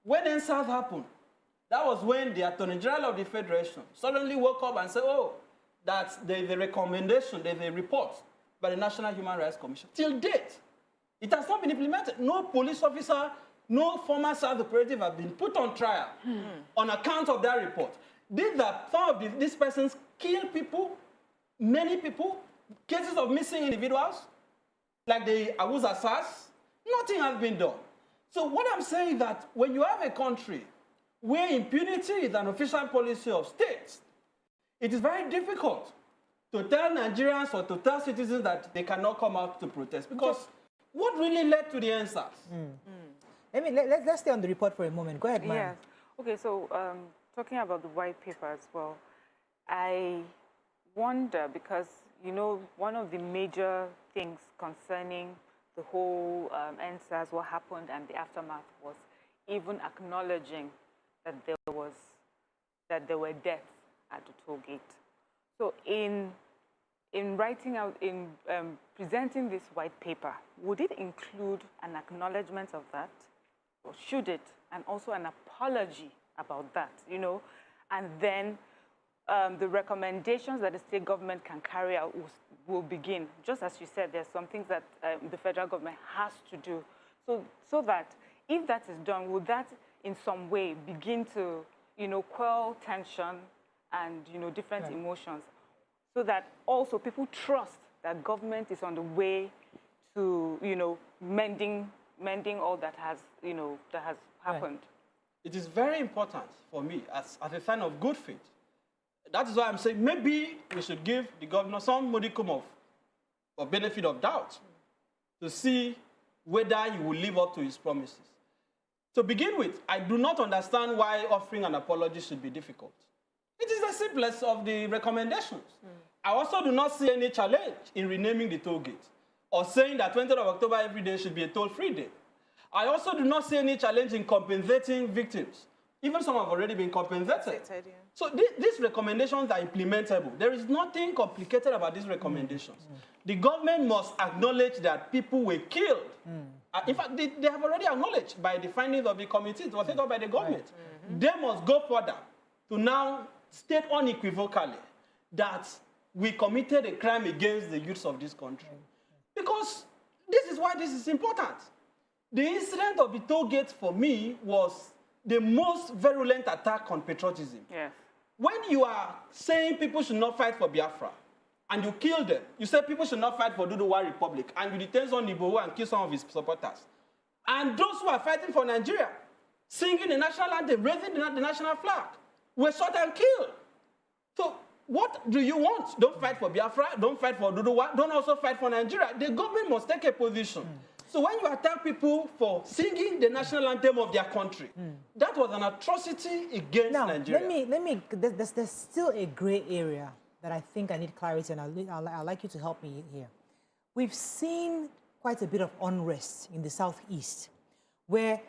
When NSAS happened, that was when the Attorney General of the Federation suddenly woke up and said, oh, that there's a recommendation, there's a report by the National Human Rights Commission. Till date, it has not been implemented. No police officer, no former SARS operative have been put on trial on account of that report. Some of these persons kill people, many people, cases of missing individuals, like the Awuza SARS, nothing has been done. So what I'm saying is that when you have a country where impunity is an official policy of states, it is very difficult to tell Nigerians or to tell citizens that they cannot come out to protest. Because what really led to the answers? Let's stay on the report for a moment. Go ahead, Mary. Yes. Okay, so talking about the white paper as well, I wonder because, you know, one of the major things concerning the whole NSAS, what happened and the aftermath was even acknowledging that there were deaths at the toll gate. So in presenting this white paper, would it include an acknowledgement of that, or should it, and also an apology about that, you know, and then the recommendations that the state government can carry out will begin. Just as you said, there's some things that the federal government has to do. So that if that is done, would that in some way begin to, you know, quell tension and, you know, different emotions, so that also people trust that government is on the way to, you know, mending all that has, you know, that has happened. It is very important for me as a sign of good faith. That is why I'm saying maybe we should give the governor some modicum of benefit of doubt to see whether he will live up to his promises. To begin with, I do not understand why offering an apology should be difficult. It is the simplest of the recommendations. I also do not see any challenge in renaming the toll gate or saying that 20th of October every day should be a toll-free day. I also do not see any challenge in compensating victims. Even some have already been compensated. So these recommendations are implementable. There is nothing complicated about these recommendations. The government must acknowledge that people were killed. In fact, they have already acknowledged by the findings of the committee. It was set up by the government. They must go further to now state unequivocally that we committed a crime against the youths of this country. Because this is why this is important. The incident of the toll gate for me was the most virulent attack on patriotism. Yes. When you are saying people should not fight for Biafra, and you kill them, you say people should not fight for Duduwa Republic, and you detain some Igbo and kill some of his supporters. And those who are fighting for Nigeria, singing the national anthem, raising the national flag, were shot and killed. So what do you want? Don't fight for Biafra, don't fight for Duduwa, don't also fight for Nigeria. The government must take a position. So when you attack people for singing the national anthem of their country, that was an atrocity against Nigeria. There's still a gray area that I think I need clarity, and I'd like you to help me here. We've seen quite a bit of unrest in the southeast, where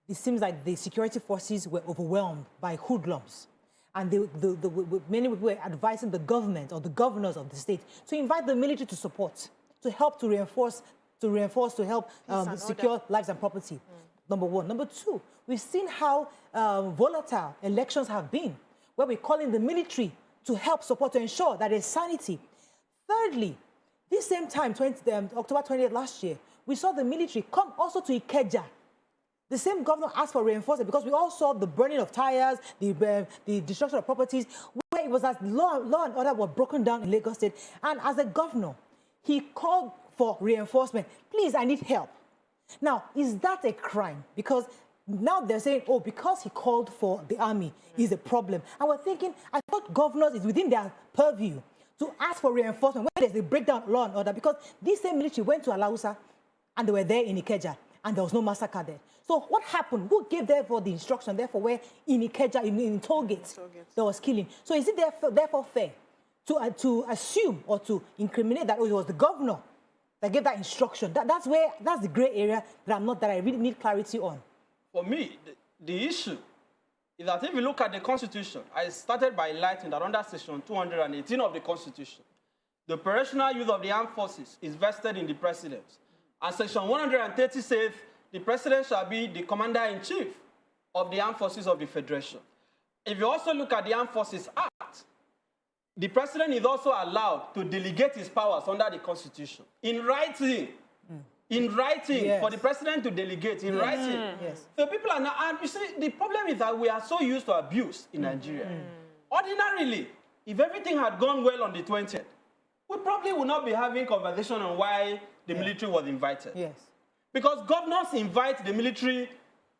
it seems like the security forces were overwhelmed by hoodlums. And many people were advising the government or the governors of the state to invite the military to support, to help to reinforce, to help secure lives and property. Number one. Number two, we've seen how volatile elections have been, where we're calling the military to help support, to ensure that there's sanity. Thirdly, this same time, October 28th last year, we saw the military come also to Ikeja. The same governor asked for reinforcement because we all saw the burning of tires, the destruction of properties, where it was as law and order were broken down in Lagos State. And as a governor, he called for reinforcement. Please, I need help. Now, is that a crime? Because now they're saying, oh, because he called for the army is a problem. And we're thinking, I thought governors is within their purview to ask for reinforcement when there's a breakdown of law and order, because this same military went to Alausa and they were there in Ikeja and there was no massacre there. So what happened? Who gave therefore the instruction, therefore, where in Ikeja, in toll gates, there was killing? So is it therefore fair to assume or to incriminate that, oh, it was the governor that gave that instruction? That's the gray area that I really need clarity on. For me, the issue is that if you look at the Constitution, I started by highlighting that under Section 218 of the Constitution, the operational use of the armed forces is vested in the President. And Section 130 says the president shall be the commander-in-chief of the armed forces of the Federation. If you also look at the Armed Forces Act, the president is also allowed to delegate his powers under the Constitution. In writing, yes. For the president to delegate, in writing. Yes. So people are now, and you see, the problem is that we are so used to abuse in Nigeria. Ordinarily, if everything had gone well on the 20th, we probably would not be having conversation on why the military was invited. Yes. Because governors invite the military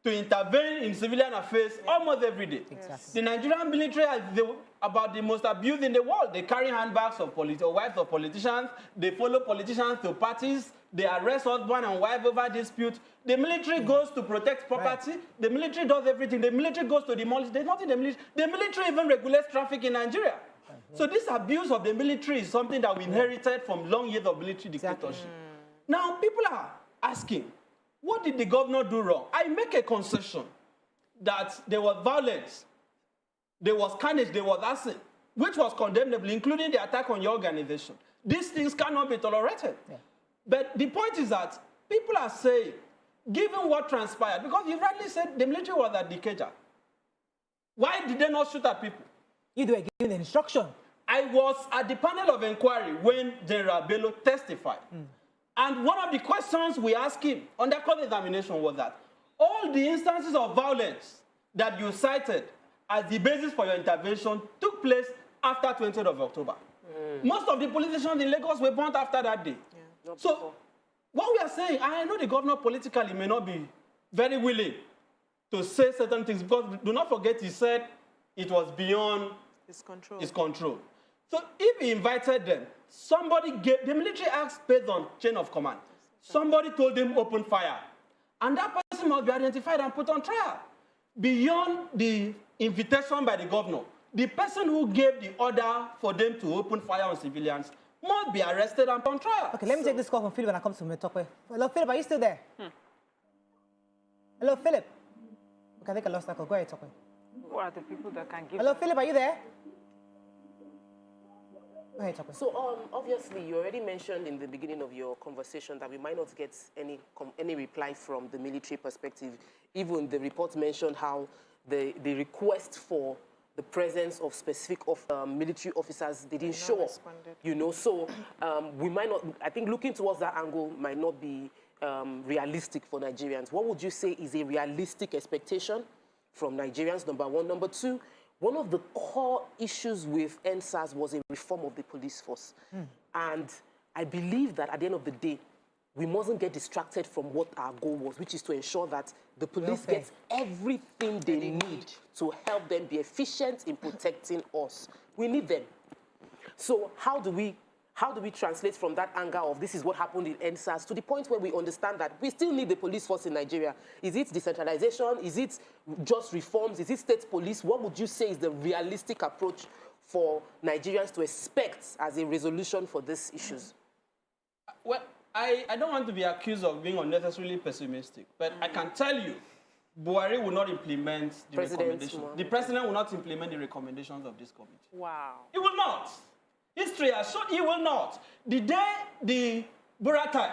to intervene in civilian affairs almost every day. Exactly. The Nigerian military is about the most abused in the world. They carry handbags of wives of politicians. They follow politicians to parties. They arrest husband and wife over dispute. The military goes to protect property. Right. The military does everything. The military goes to demolish. There's nothing the military. The military even regulates traffic in Nigeria. So this abuse of the military is something that we inherited from long years of military dictatorship. Now people are asking, what did the governor do wrong? I make a concession that there was violence, there was carnage, there was arson, which was condemnable, including the attack on your organization. These things cannot be tolerated. Yeah. But the point is that people are saying, given what transpired, because you rightly said the military was at Decatur, why did they not shoot at people? You were given the instruction. I was at the panel of inquiry when General Bello testified. And one of the questions we asked him under court examination was that all the instances of violence that you cited as the basis for your intervention took place after 20th of October. Most of the politicians in Lagos were burnt after that day. Yeah. So what we are saying, I know the governor politically may not be very willing to say certain things, because do not forget he said it was beyond his control. So if he invited them, somebody gave, the military acts based on chain of command. Somebody told them open fire. And that person must be identified and put on trial. Beyond the invitation by the governor, the person who gave the order for them to open fire on civilians must be arrested and put on trial. Okay, let me take this call from Philip when I come to Metokwe. Hello, Philip, are you still there? Hello, Philip. Okay, I think I lost that call. Go ahead, Tokwe. Who are the people that can give... Hello, Philip, are you there? So obviously, you already mentioned in the beginning of your conversation that we might not get any reply from the military perspective. Even the report mentioned how the request for the presence of specific military officers, they didn't show up. You know, so we might not, I think looking towards that angle might not be realistic for Nigerians. What would you say is a realistic expectation from Nigerians, number one? Number two, one of the core issues with NSAS was a reform of the police force. And I believe that at the end of the day, we mustn't get distracted from what our goal was, which is to ensure that the police gets everything they need to help them be efficient in protecting us. We need them. So how do we translate from that anger of this is what happened in NSAS to the point where we understand that we still need the police force in Nigeria? Is it decentralization? Is it just reforms? Is it state police? What would you say is the realistic approach for Nigerians to expect as a resolution for these issues? Well, I don't want to be accused of being unnecessarily pessimistic, but I can tell you, Buhari will not implement the recommendations. The president will not implement the recommendations of this committee. Wow. He will not. History has shown he will not. The day the Buratai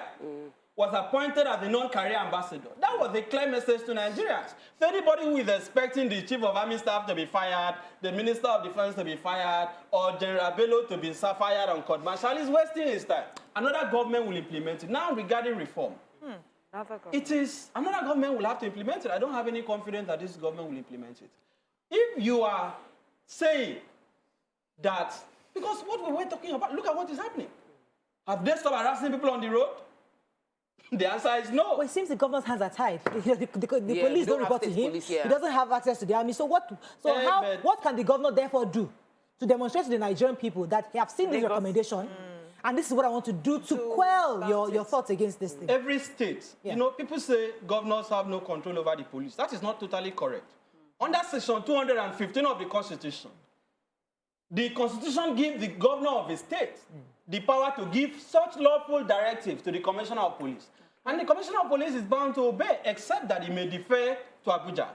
was appointed as the non-career ambassador, that was a clear message to Nigerians. So anybody who is expecting the chief of army staff to be fired, the minister of defense to be fired, or General Bello to be fired on court martial is wasting his time. Another government will implement it. Now regarding reform, it is another government will have to implement it. I don't have any confidence that this government will implement it. If you are saying that, because what we were talking about, look at what is happening. Have they stopped harassing people on the road? The answer is no. Well, it seems the governor's hands are tied. The police don't report to him. Police, He doesn't have access to the army. So what can the governor therefore do to demonstrate to the Nigerian people that he have seen this recommendation and this is what I want to do to quell your thoughts against this thing? Every state, you know, people say governors have no control over the police. That is not totally correct. Under section 215 of the Constitution, the Constitution gives the governor of a state the power to give such lawful directives to the Commissioner of Police. And the Commissioner of Police is bound to obey, except that he may defer to Abuja.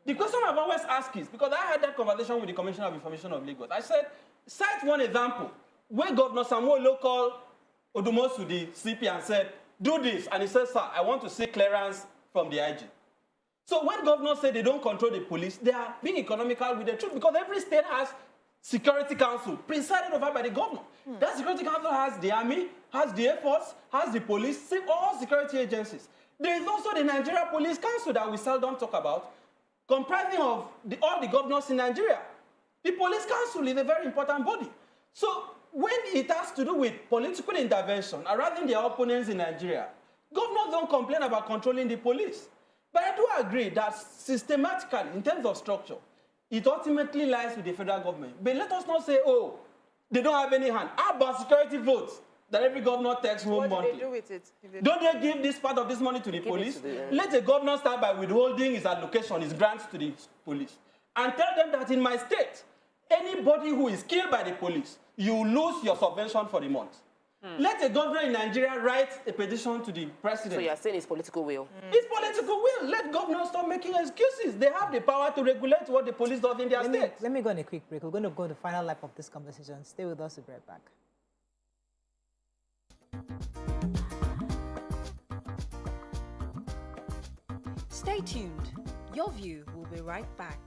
The question I've always asked is, because I had that conversation with the Commissioner of Information of Lagos, I said, cite one example where Governor Samuel called Odumosu, the CP, and said, do this. And he says, sir, I want to see clearance from the IG. So when governors say they don't control the police, they are being economical with the truth because every state has security council presided over by the governor. That security council has the army, has the air force, has the police, all security agencies. There is also the Nigeria Police Council that we seldom talk about, comprising of all the governors in Nigeria. The police council is a very important body. So when it has to do with political intervention, arousing their opponents in Nigeria, governors don't complain about controlling the police. But I do agree that systematically, in terms of structure, it ultimately lies with the federal government. But let us not say, oh, they don't have any hand. How about security votes that every governor takes home monthly? What do they do with it? Don't they give this part of this money to the police? Let the governor start by withholding his allocation, his grants to the police. And tell them that in my state, anybody who is killed by the police, you lose your subvention for the month. Let the governor in Nigeria write a petition to the president. So you're saying it's political will? It's political will. Let governors stop making excuses. They have the power to regulate what the police does in their state. Let me go on a quick break. We're going to go to the final lap of this conversation. Stay with us. We'll be right back. Stay tuned. Your View will be right back.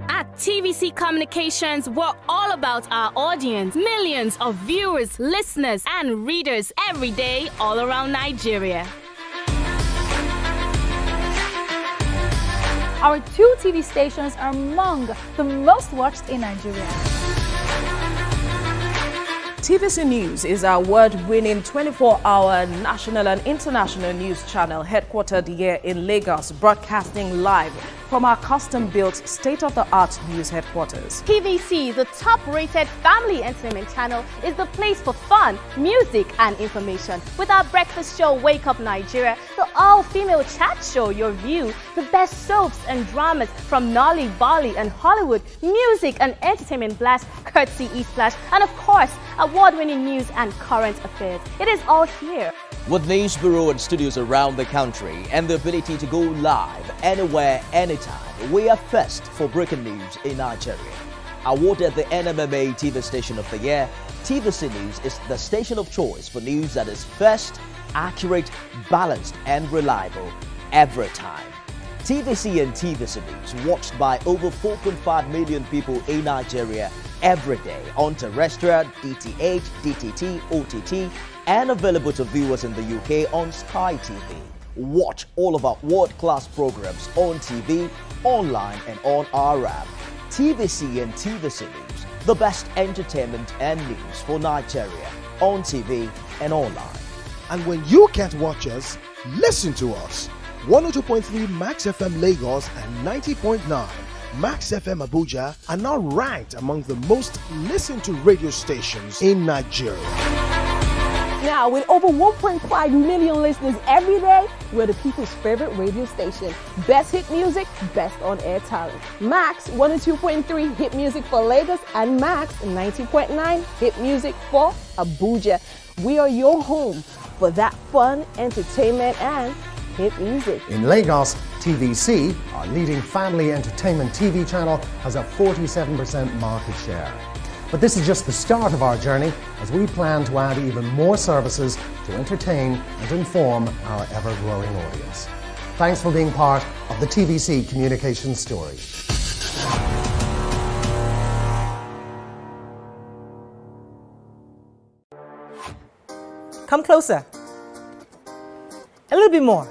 At TVC Communications, we're all about our audience. Millions of viewers, listeners, and readers every day all around Nigeria. Our 2 TV stations are among the most watched in Nigeria. TVC News is our award-winning 24-hour national and international news channel headquartered here in Lagos, broadcasting live from our custom-built state-of-the-art news headquarters. TVC, the top-rated family entertainment channel, is the place for fun, music, and information. With our breakfast show, Wake Up Nigeria, the all-female chat show, YourView, the best soaps and dramas from Nolly, Bali, and Hollywood, music and entertainment blast, courtesy E-Flash, and of course, award-winning news and current affairs. It is all here. With news bureau and studios around the country and the ability to go live anywhere, anytime, we are first for breaking news in Nigeria. Awarded the NMMA TV Station of the Year, TVC News is the station of choice for news that is first, accurate, balanced, and reliable every time. TVC and TVC News watched by over 4.5 million people in Nigeria every day on terrestrial, DTH, DTT, OTT, and available to viewers in the UK on Sky TV. Watch all of our world-class programs on TV, online, and on our app. TVC and TVC News, the best entertainment and news for Nigeria on TV and online. And when you can't watch us, listen to us. 102.3 Max FM Lagos and 90.9 Max FM Abuja are now ranked among the most listened to radio stations in Nigeria. Now, with over 1.5 million listeners every day, we're the people's favorite radio station. Best hit music, best on-air talent. Max 102.3 hit music for Lagos and Max 90.9 hit music for Abuja. We are your home for that fun, entertainment, and hit music. In Lagos, TVC, our leading family entertainment TV channel, has a 47% market share. But this is just the start of our journey, as we plan to add even more services to entertain and inform our ever-growing audience. Thanks for being part of the TVC communication story. Come closer. A little bit more.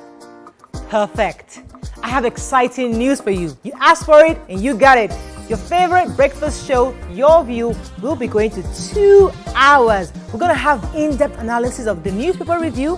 Perfect. I have exciting news for you. You asked for it and you got it. Your favorite breakfast show, Your View, will be going to 2 hours. We're going to have in-depth analysis of the newspaper review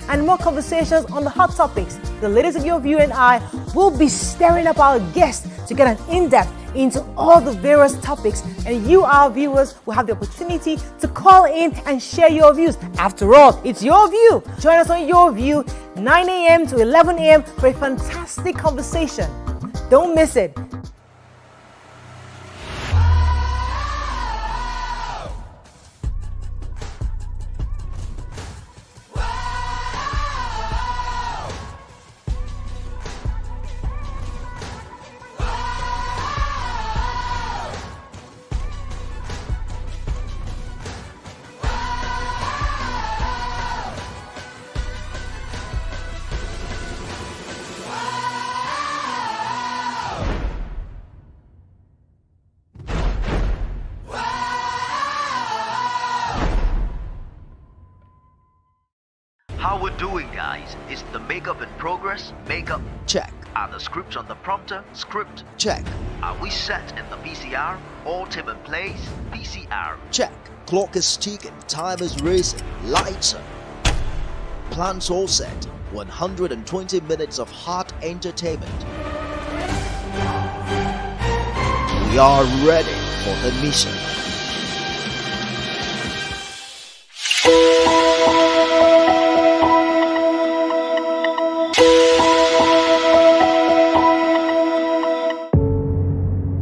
and more conversations on the hot topics. The ladies of Your View and I will be stirring up our guests to get an in-depth into all the various topics, and you, our viewers, will have the opportunity to call in and share your views. After all, it's Your View. Join us on Your View, 9 a.m. to 11 a.m. for a fantastic conversation. Don't miss it. How we're doing, guys? Is the makeup in progress? Makeup, check. Are the scripts on the prompter? Script, check. Are we set in the PCR? All team in place? PCR, check. Clock is ticking, time is racing, lights are. Plans all set. 120 minutes of hot entertainment. We are ready for the mission.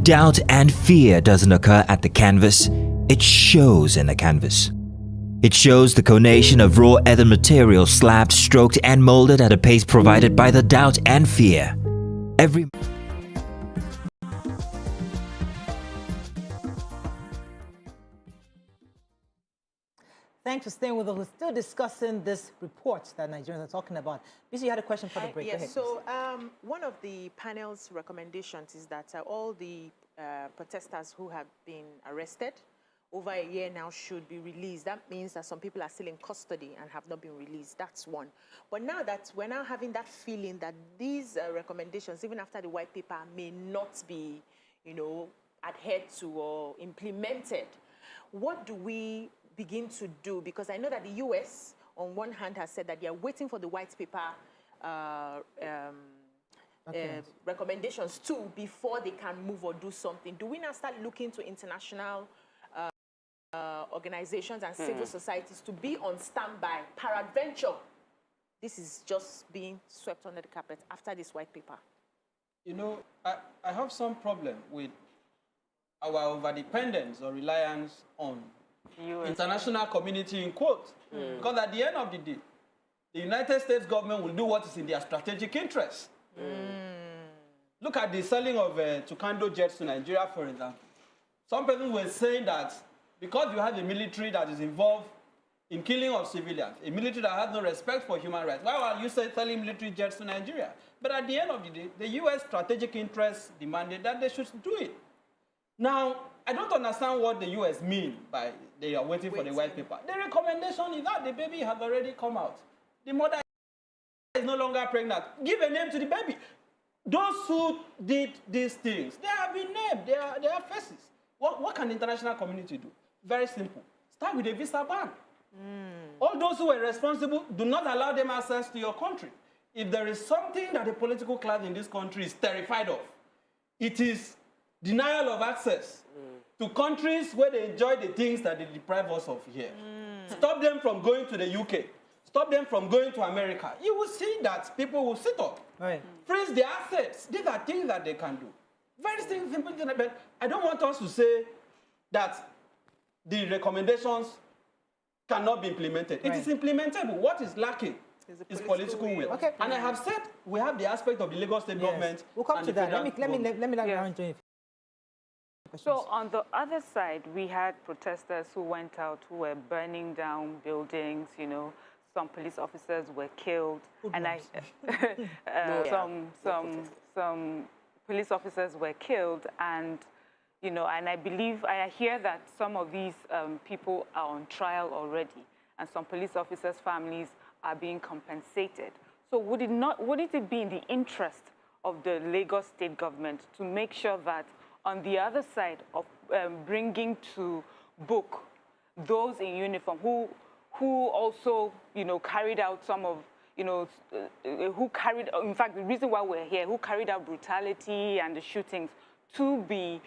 Doubt and fear doesn't occur at the canvas, it shows in the canvas. It shows the conation of raw ether material slabbed, stroked and molded at a pace provided by the doubt and fear. Every Thanks for staying with us. We're still discussing this report that Nigerians are talking about. Bisi, you had a question for the break. Yes, so one of the panel's recommendations is that all the protesters who have been arrested over a year now should be released. That means that some people are still in custody and have not been released. That's one. But now that we're now having that feeling that these recommendations, even after the white paper, may not be, adhered to or implemented, what do we begin to do? Because I know that the US, on one hand, has said that they are waiting for the white paper recommendations too before they can move or do something. Do we now start looking to international organizations and civil societies to be on standby? Peradventure, this is just being swept under the carpet after this white paper. I have some problem with our overdependence or reliance on international community in quotes. Because at the end of the day, the United States government will do what is in their strategic interest. Look at the selling of Tucano jets to Nigeria, for example. Some people were saying that because you have a military that is involved in killing of civilians, a military that has no respect for human rights, why are you selling military jets to Nigeria? But at the end of the day, the U.S. strategic interests demanded that they should do it. Now, I don't understand what the U.S. mean by they are waiting for the white paper. The recommendation is that the baby has already come out. The mother is no longer pregnant. Give a name to the baby. Those who did these things, they have been named. They are faces. What can the international community do? Very simple. Start with a visa ban. All those who are responsible, do not allow them access to your country. If there is something that the political class in this country is terrified of, it is denial of access to countries where they enjoy the things that they deprive us of here. Stop them from going to the UK. Stop them from going to America. You will see that people will sit up. Right. Freeze their assets. These are things that they can do. Very simple, but I don't want us to say that the recommendations cannot be implemented. Right. It is implementable. What is lacking is political will. Okay. And I have said we have the aspect of the Lagos state government. We'll come to that. Let me round to it. So on the other side, we had protesters who went out, who were burning down buildings. Some police officers were killed, and some police officers were killed, and and I hear that some of these people are on trial already, and some police officers' families are being compensated. So would it be in the interest of the Lagos state government to make sure that on the other side of bringing to book those in uniform who also carried out some of who carried, in fact, the reason why we're here, who carried out brutality and the shootings, to be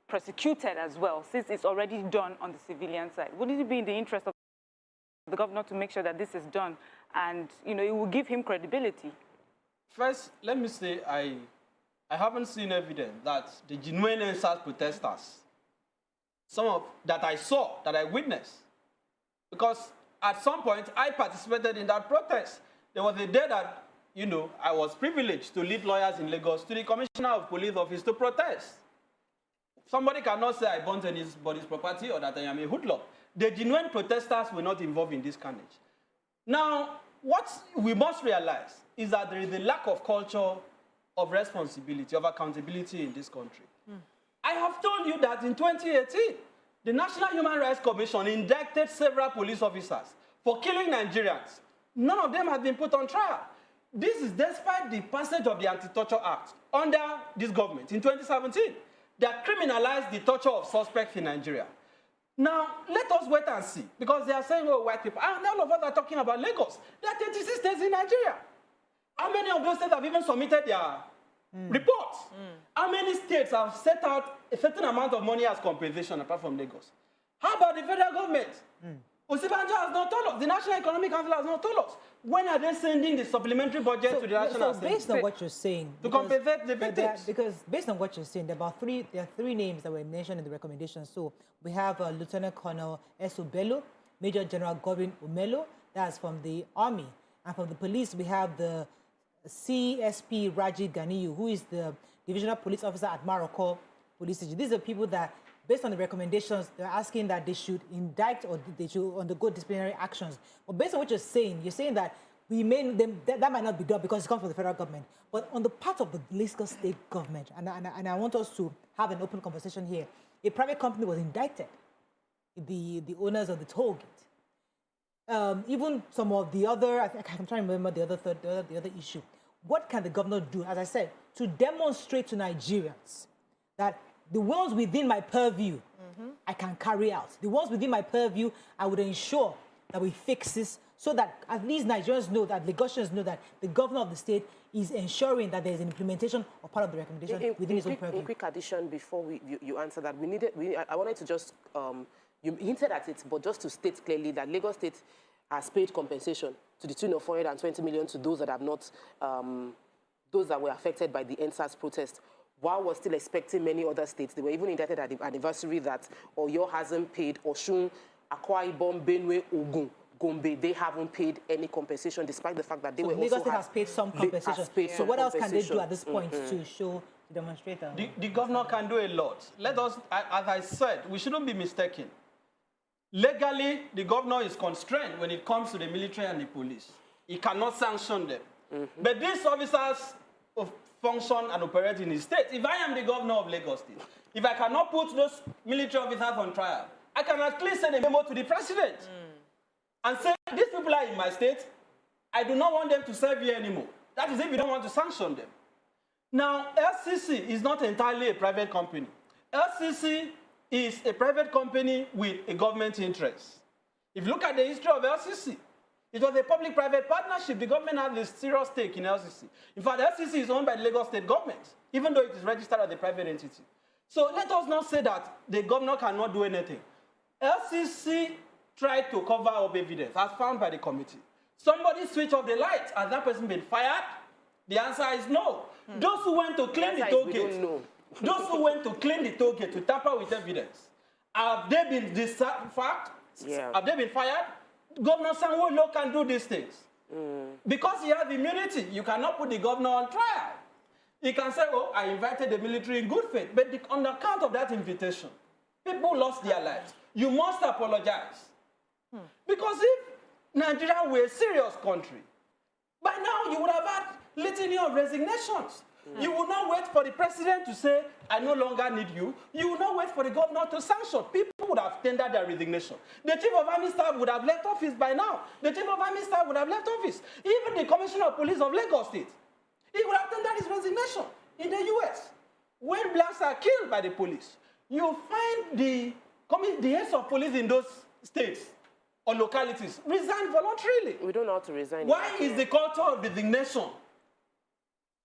prosecuted as well, since it's already done on the civilian side? Wouldn't it be in the interest of the governor to make sure that this is done, and it will give him credibility? First, let me say I haven't seen evidence that the genuine NSAS protesters, some of that I saw, that I witnessed, because at some point I participated in that protest. There was a day that, I was privileged to lead lawyers in Lagos to the Commissioner of Police Office to protest. Somebody cannot say I burnt anybody's property or that I am a hoodlum. The genuine protesters were not involved in this carnage. Now, what we must realize is that there is a lack of culture of responsibility, of accountability in this country. I have told you that in 2018, the National Human Rights Commission indicted several police officers for killing Nigerians None of them have been put on trial. This is despite the passage of the Anti-Torture Act under this government in 2017 that criminalized the torture of suspects in Nigeria. Now, let us wait and see, because they are saying, oh, white people, and all of us are talking about Lagos. There are 26 states in Nigeria. How many of those states have even submitted their reports? How many states have set out a certain amount of money as compensation apart from Lagos? How about the federal government? Osibanjo has not told us. The National Economic Council has not told us. When are they sending the supplementary budget to the National Assembly? So based on what you're saying, to compensate the victims. Because based on what you're saying, there are three names that were mentioned in the recommendations. So we have Lieutenant Colonel S.O. Bello, Major General Godwin Omelo, that's from the Army. And from the police, we have the CSP Raji Ganiyu, who is the Divisional Police Officer at Maroko Police Station. These are people that, based on the recommendations, they're asking that they should indict or they should undergo disciplinary actions. But based on what you're saying that that might not be done because it comes from the federal government. But on the part of the Lagos state government, and I want us to have an open conversation here, a private company was indicted, the owners of the toll gate. Even some of the other, I'm trying to remember the other issue. What can the governor do, as I said, to demonstrate to Nigerians that the ones within my purview, I can carry out. The ones within my purview, I would ensure that we fix this so that at least Nigerians know, that Lagosians know that the governor of the state is ensuring that there is an implementation of part of the recommendation within his own purview. In quick addition, before you answer that, I wanted to just, you hinted at it, but just to state clearly that Lagos State has paid compensation to the tune of 420 million to those that have not, those that were affected by the NSAS protest. While we're still expecting many other states, they were even indicted at the anniversary that Oyo hasn't paid, Osun, Akwa Ibom, Benue, Ogun, Gombe, they haven't paid any compensation, despite the fact that they were Lagos State has paid some compensation. So what else can they do at this point to show the demonstrator? The governor can do a lot. Let us, as I said, we shouldn't be mistaken. Legally, the governor is constrained when it comes to the military and the police. He cannot sanction them. But these officers function and operate in his state. If I am the governor of Lagos State, if I cannot put those military officers on trial, I can at least send a memo to the president and say, these people are in my state, I do not want them to serve here anymore. That is if you don't want to sanction them. Now, LCC is not entirely a private company. LCC is a private company with a government interest. If you look at the history of LCC, it was a public-private partnership. The government had a serious stake in LCC. In fact, LCC is owned by the Lagos State government, even though it is registered as a private entity. So let us not say that the governor cannot do anything. LCC tried to cover up evidence, as found by the committee. Somebody switched off the lights. Has that person been fired? The answer is no. Those who went to clean the toll gate, those who went to clean the toll gate to tamper with evidence, have they been dissatisfied? Have they been fired? Governor Sanwo-Olu can do these things. Because he has immunity, you cannot put the governor on trial. He can say, oh, I invited the military in good faith. But on account of that invitation, people lost their lives. You must apologize. Because if Nigeria were a serious country, by now you would have had litany of resignations. You will not wait for the president to say, I no longer need you. You will not wait for the governor to sanction. People would have tendered their resignation. The chief of army staff would have left office by now. The chief of army staff would have left office. Even the commissioner of police of Lagos State, he would have tendered his resignation in the US. When blacks are killed by the police, you find the heads of police in those states or localities resign voluntarily. We don't know how to resign. Why is the culture of resignation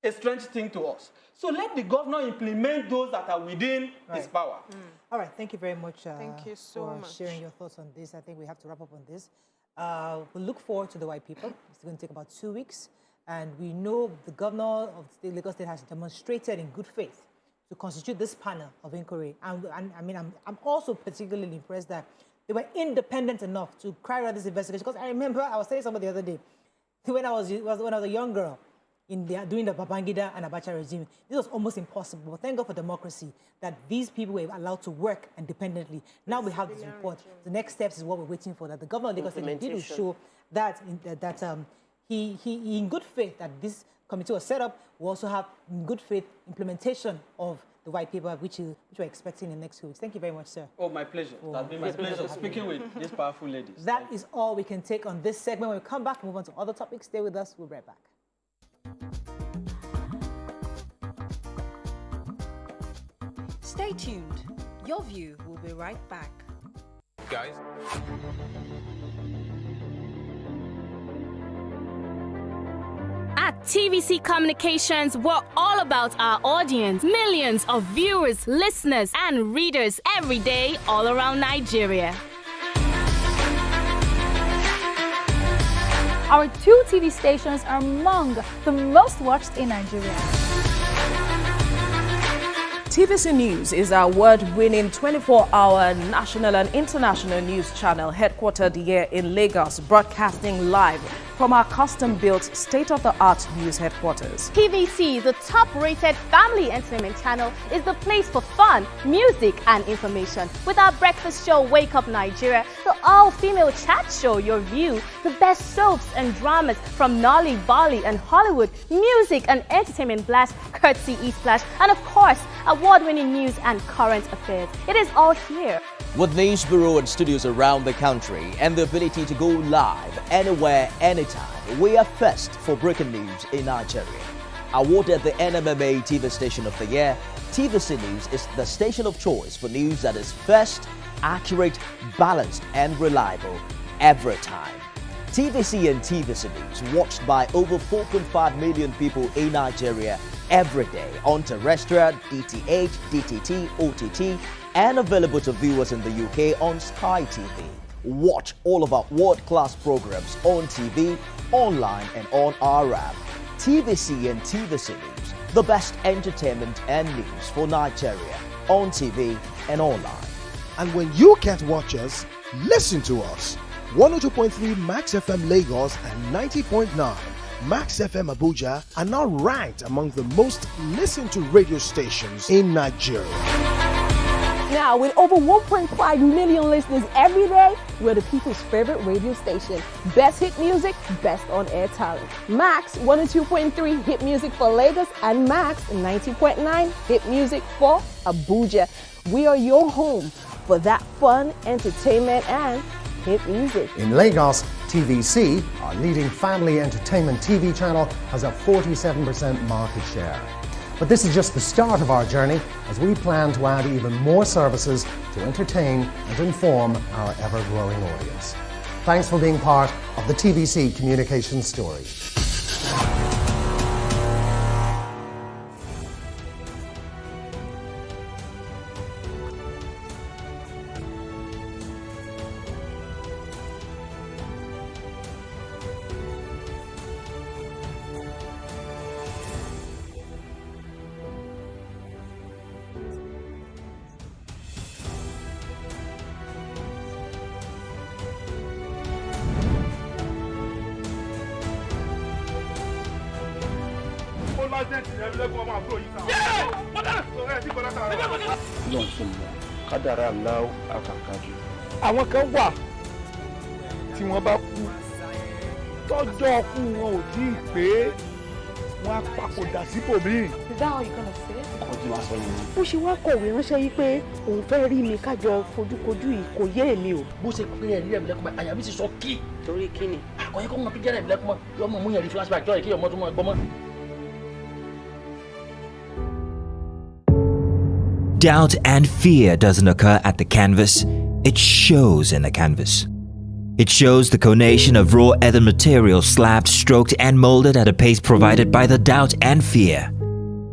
a strange thing to us? So let the governor implement those that are within his power. All right, thank you very much, thank you so much for sharing your thoughts on this. I think we have to wrap up on this. We'll look forward to the white people. It's going to take about 2 weeks. And we know the governor of the state, Lagos State has demonstrated in good faith to constitute this panel of inquiry. And I mean, I'm also particularly impressed that they were independent enough to carry out this investigation. Because I remember I was telling somebody the other day, when I was a young girl, during the Babangida and Abacha regime, this was almost impossible. But thank God for democracy that these people were allowed to work independently. Now we have this report. The next steps is what we're waiting for. That the governor of Lagos State did show that he in good faith that this committee was set up, will also have in good faith implementation of the white paper which we're expecting in the next 2 weeks. Thank you very much, sir. Oh, my pleasure. It has been my pleasure speaking with these powerful ladies. That is all we can take on this segment. When we come back and move on to other topics, stay with us. We'll be right back. Stay tuned. Your View will be right back. Guys. At TVC Communications, we're all about our audience. Millions of viewers, listeners, and readers every day all around Nigeria. Our 2 TV stations are among the most watched in Nigeria. TVC News is our award-winning 24-hour national and international news channel headquartered here in Lagos, broadcasting live from our custom-built state-of-the-art news headquarters. TVC, the top-rated family entertainment channel, is the place for fun, music, and information. With our breakfast show, Wake Up Nigeria, the all-female chat show, Your View, the best soaps and dramas from Nolly, Bali, and Hollywood, music and entertainment blast, courtesy E-Splash, and of course, award-winning news and current affairs. It is all here. With news bureau and studios around the country and the ability to go live anywhere, anytime, we are first for breaking news in Nigeria. Awarded the NMMA TV Station of the Year, TVC News is the station of choice for news that is first, accurate, balanced, and reliable every time. TVC and TVC News watched by over 4.5 million people in Nigeria every day on terrestrial, DTH, DTT, OTT, and available to viewers in the UK on Sky TV. Watch all of our world-class programs on TV, online, and on our app. TVC and TVC News, the best entertainment and news for Nigeria on TV and online. And when you can't watch us, listen to us. 102.3 Max FM Lagos and 90.9 Max FM Abuja are now ranked among the most listened to radio stations in Nigeria. Now, with over 1.5 million listeners every day, we're the people's favorite radio station. Best hit music, best on-air talent. Max 102.3 hit music for Lagos and Max 90.9 hit music for Abuja. We are your home for that fun, entertainment, and hit music. In Lagos, TVC, our leading family entertainment TV channel, has a 47% market share. But this is just the start of our journey as we plan to add even more services to entertain and inform our ever-growing audience. Thanks for being part of the TVC communications story. àwọn kan wà tí wọ́n bá kú tọ́jọ́ kú wọn ò tí ì pé wọ́n á papòdà síbòmíì. Is that how you're gonna say it? Kọjú wa sọ yìí. Bó ṣe wá kọ̀wé ránṣẹ́ yìí pé òun fẹ́ rí mi kájọ fojúkojú yìí kò yé èmi o. Bó ṣe pé ẹ̀rí ẹ̀mí lẹ́kùnmọ́ àyà mi ti sọ kí. Torí kí ni? Àkọ́yẹ́ kọ́ mọ pé jẹ́rẹ̀ ẹ̀mí lẹ́kùnmọ́ yọmọ mú yẹn rí flashback jọ́ ìkéyọ̀ mọ́ tó mọ́ ẹgbọ́n mọ́. Doubt and fear doesn't occur at the canvas, it shows in the canvas. It shows the conation of raw earthen material slabbed, stroked, and molded at a pace provided by the doubt and fear.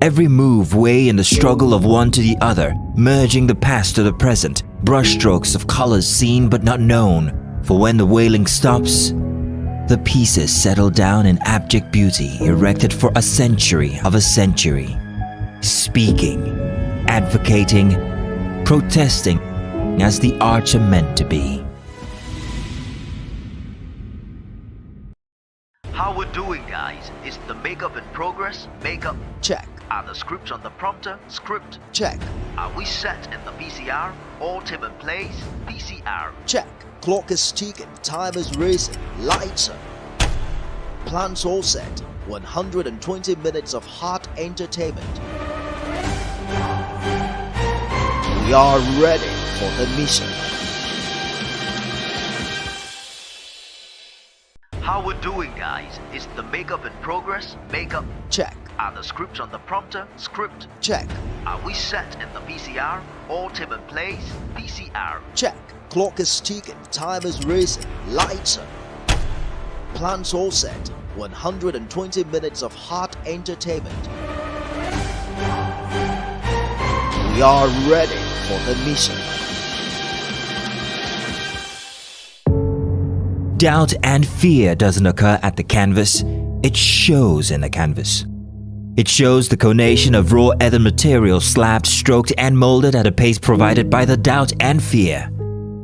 Every move way in the struggle of one to the other, merging the past to the present, brushstrokes of colors seen but not known. For when the wailing stops, the pieces settle down in abject beauty, erected for a century of a century. Speaking, advocating, protesting as the arts are meant to be. How we're doing, guys? Is the makeup in progress? Makeup, check. Are the scripts on the prompter? Script, check. Are we set in the PCR? All team in place? PCR, check. Clock is ticking, time is racing, lights are. Plans all set. 120 minutes of hot entertainment. We are ready for the mission. How we're doing, guys? Is the makeup in progress? Makeup check. Are the scripts on the prompter? Script check. Are we set in the VCR? All team in place? VCR check. Clock is ticking, time is racing, lights on. Plans all set. 120 minutes of hot entertainment. We are ready for the mission. Doubt and fear doesn't occur at the canvas, it shows in the canvas. It shows the conation of raw ether material slabbed, stroked and molded at a pace provided by the doubt and fear.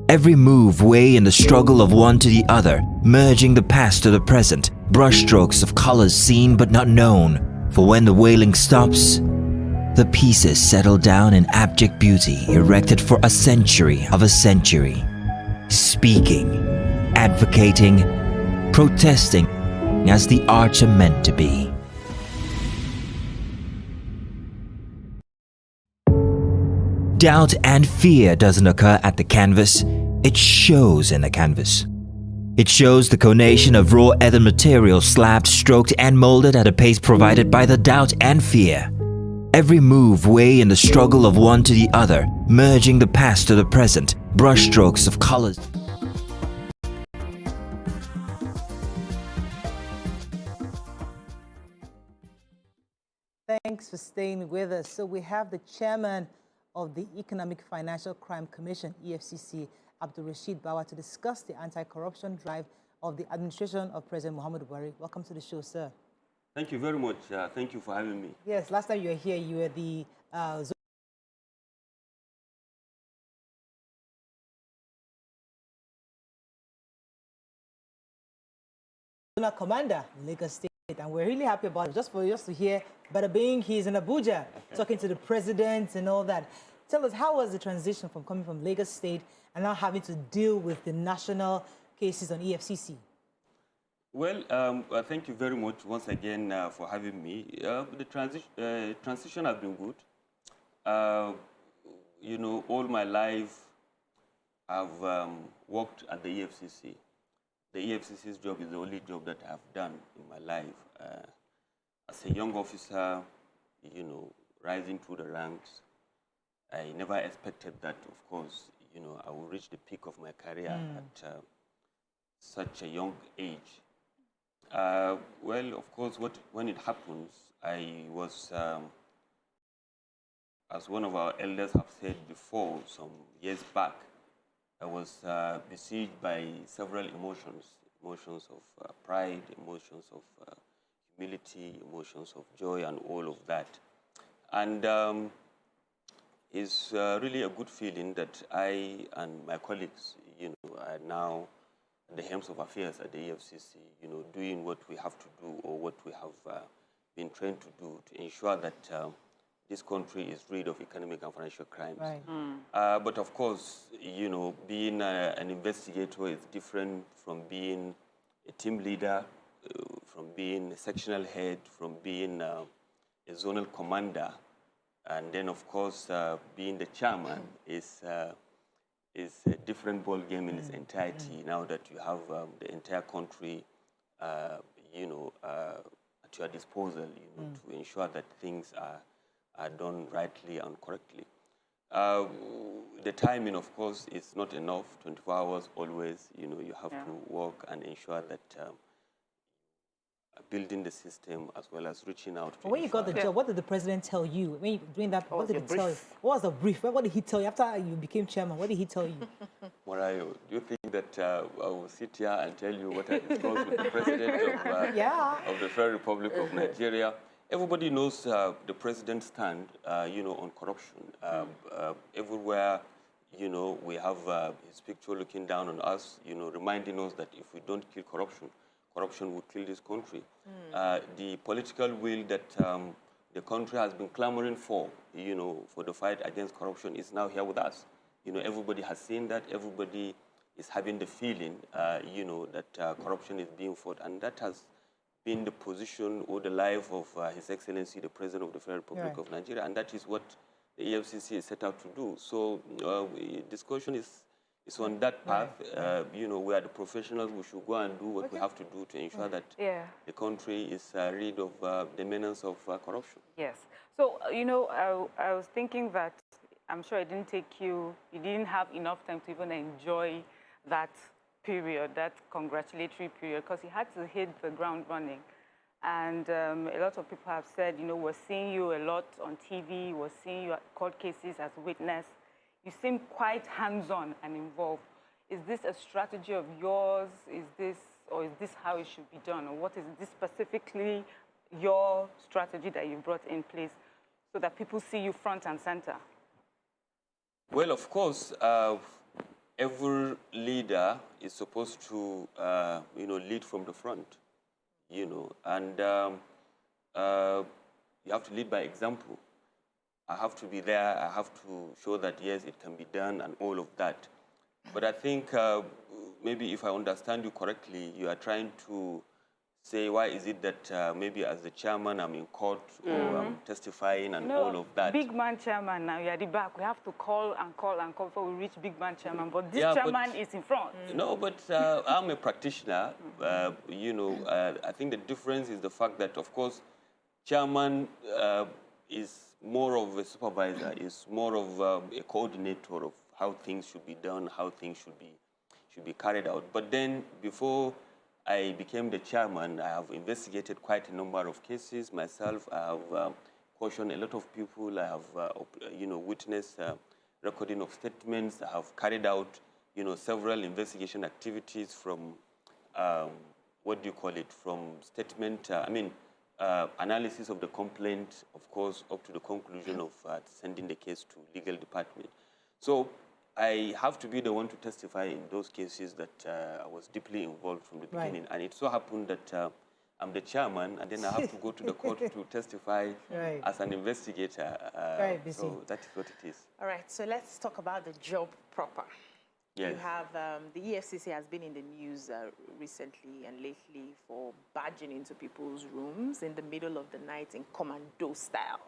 Every move way in the struggle of one to the other, merging the past to the present, brushstrokes of colors seen but not known. For when the wailing stops, the pieces settle down in abject beauty erected for a century of a century. Speaking, advocating, protesting as the arts are meant to be. Doubt and fear doesn't occur at the canvas, it shows in the canvas. It shows the conation of raw ether material slabbed, stroked and molded at a pace provided by the doubt and fear. Every move way in the struggle of one to the other, merging the past to the present, brushstrokes of colors. Thanks for staying with us. So we have the chairman of the Economic Financial Crime Commission, EFCC, Abdul Rashid Bawa, to discuss the anti-corruption drive of the administration of President Muhammadu Buhari. Welcome to the show, sir. Thank you very much. Thank you for having me. Yes, last time you were here, you were the zonal commander in Lagos State, and we're really happy about it. Just for us to hear, bada bing, he's in Abuja, talking to the president and all that. Tell us, how was the transition from coming from Lagos State and now having to deal with the national cases on EFCC? Well, thank you very much once again for having me. The transition has been good. You know, all my life I've worked at the EFCC. The EFCC's job is the only job that I've done in my life. As a young officer, you know, rising through the ranks, I never expected that, of course, you know, I will reach the peak of my career at such a young age. Well, of course, when it happens, I was, as one of our elders have said before, some years back, I was besieged by several emotions of pride, emotions of humility, emotions of joy, and all of that. And it's really a good feeling that I and my colleagues, you know, are now at the helms of affairs at the EFCC, you know, doing what we have to do or what we have been trained to do to ensure that this country is rid of economic and financial crimes. Right. But of course, you know, being an investigator is different from being a team leader, from being a sectional head, from being a zonal commander, and then of course being the chairman is a different ball game in its entirety. Now that you have the entire country, you know, at your disposal, you know, to ensure that things are done rightly and correctly. The timing, of course, is not enough. 24 hours always, you know, you have to work and ensure that building the system as well as reaching out. When you got the job, what did the president tell you? When you doing that, what did he tell you? What was the brief? What did he tell you after you became chairman? What did he tell you? Morayo, do you think that I will sit here and tell you what I discussed with the president of the Federal Republic of Nigeria? Everybody knows the president's stand, you know, on corruption. Everywhere, you know, we have his picture looking down on us, you know, reminding us that if we don't kill corruption, corruption will kill this country. The political will that the country has been clamoring for, you know, for the fight against corruption is now here with us. You know, everybody has seen that. Everybody is having the feeling, you know, that corruption is being fought, and that has been the position or the life of His Excellency, the President of the Federal Republic of Nigeria, and that is what the EFCC is set out to do. So discussion is on that path. You know, we are the professionals. We should go and do what we have to do to ensure that the country is rid of the menace of corruption. Yes. So, you know, I was thinking that I'm sure it didn't take you didn't have enough time to even enjoy that period, that congratulatory period, because you had to hit the ground running. And a lot of people have said, you know, we're seeing you a lot on TV, we're seeing you at court cases as witness. You seem quite hands-on and involved. Is this a strategy of yours? Is this how it should be done? Or what is this specifically your strategy that you brought in place so that people see you front and center? Well, of course, every leader is supposed to, you know, lead from the front, you know, and you have to lead by example. I have to be there. I have to show that, yes, it can be done and all of that. But I think maybe if I understand you correctly, you are trying to say, why is it that maybe as the chairman I'm in court or I'm testifying and all of that? Big man chairman now, you're at the back. We have to call and call and call before we reach big man chairman. But this chairman is in front. No, but I'm a practitioner. You know, I think the difference is the fact that, of course, chairman is more of a supervisor, is more of a coordinator of how things should be done, how things should be carried out. But then before I became the chairman, I have investigated quite a number of cases myself. I have cautioned a lot of people. I have, you know, witnessed recording of statements. I have carried out, you know, several investigation activities from, what do you call it, from statement, analysis of the complaint, of course, up to the conclusion of sending the case to legal department. So I have to be the one to testify in those cases that I was deeply involved from the beginning. And it so happened that I'm the chairman, and then I have to go to the court to testify as an investigator. So that is what it is. All right, so let's talk about the job proper. Yes. You have, the EFCC has been in the news recently and lately for barging into people's rooms in the middle of the night in commando style.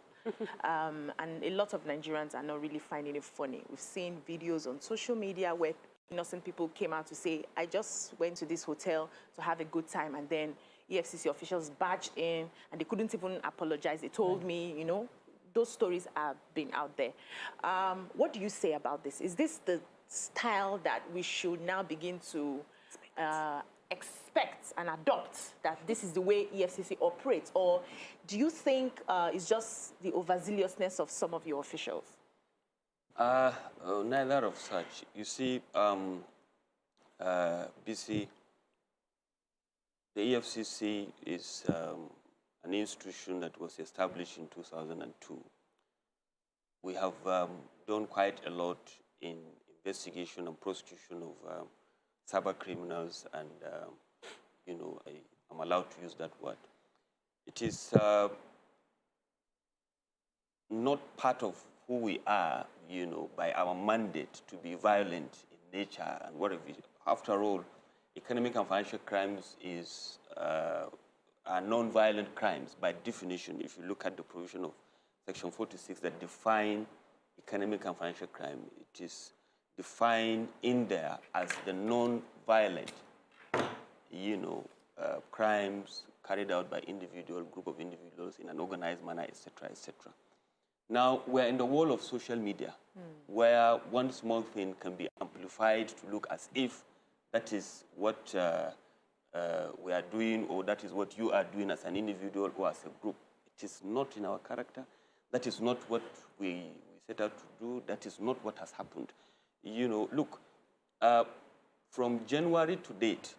And a lot of Nigerians are not really finding it funny. We've seen videos on social media where innocent people came out to say, I just went to this hotel to have a good time, and then EFCC officials barged in and they couldn't even apologize. They told me, you know, those stories have been out there. What do you say about this? Is this the style that we should now begin to expect and adopt, that this is the way EFCC operates? Or do you think it's just the overzealousness of some of your officials? Neither of such. You see, BC, the EFCC is an institution that was established in 2002. We have done quite a lot in investigation and prosecution of cyber criminals, and you know, I'm allowed to use that word. It is not part of who we are, you know, by our mandate to be violent in nature and whatever. After all, economic and financial crimes are non-violent crimes by definition. If you look at the provision of Section 46 that define economic and financial crime, it is defined in there as the non-violent, you know, crimes carried out by group of individuals in an organized manner, etc., etc. Now, we're in the world of social media, where one small thing can be amplified to look as if that is what we are doing, or that is what you are doing as an individual or as a group. It is not in our character. That is not what we set out to do. That is not what has happened. You know, look, from January to date,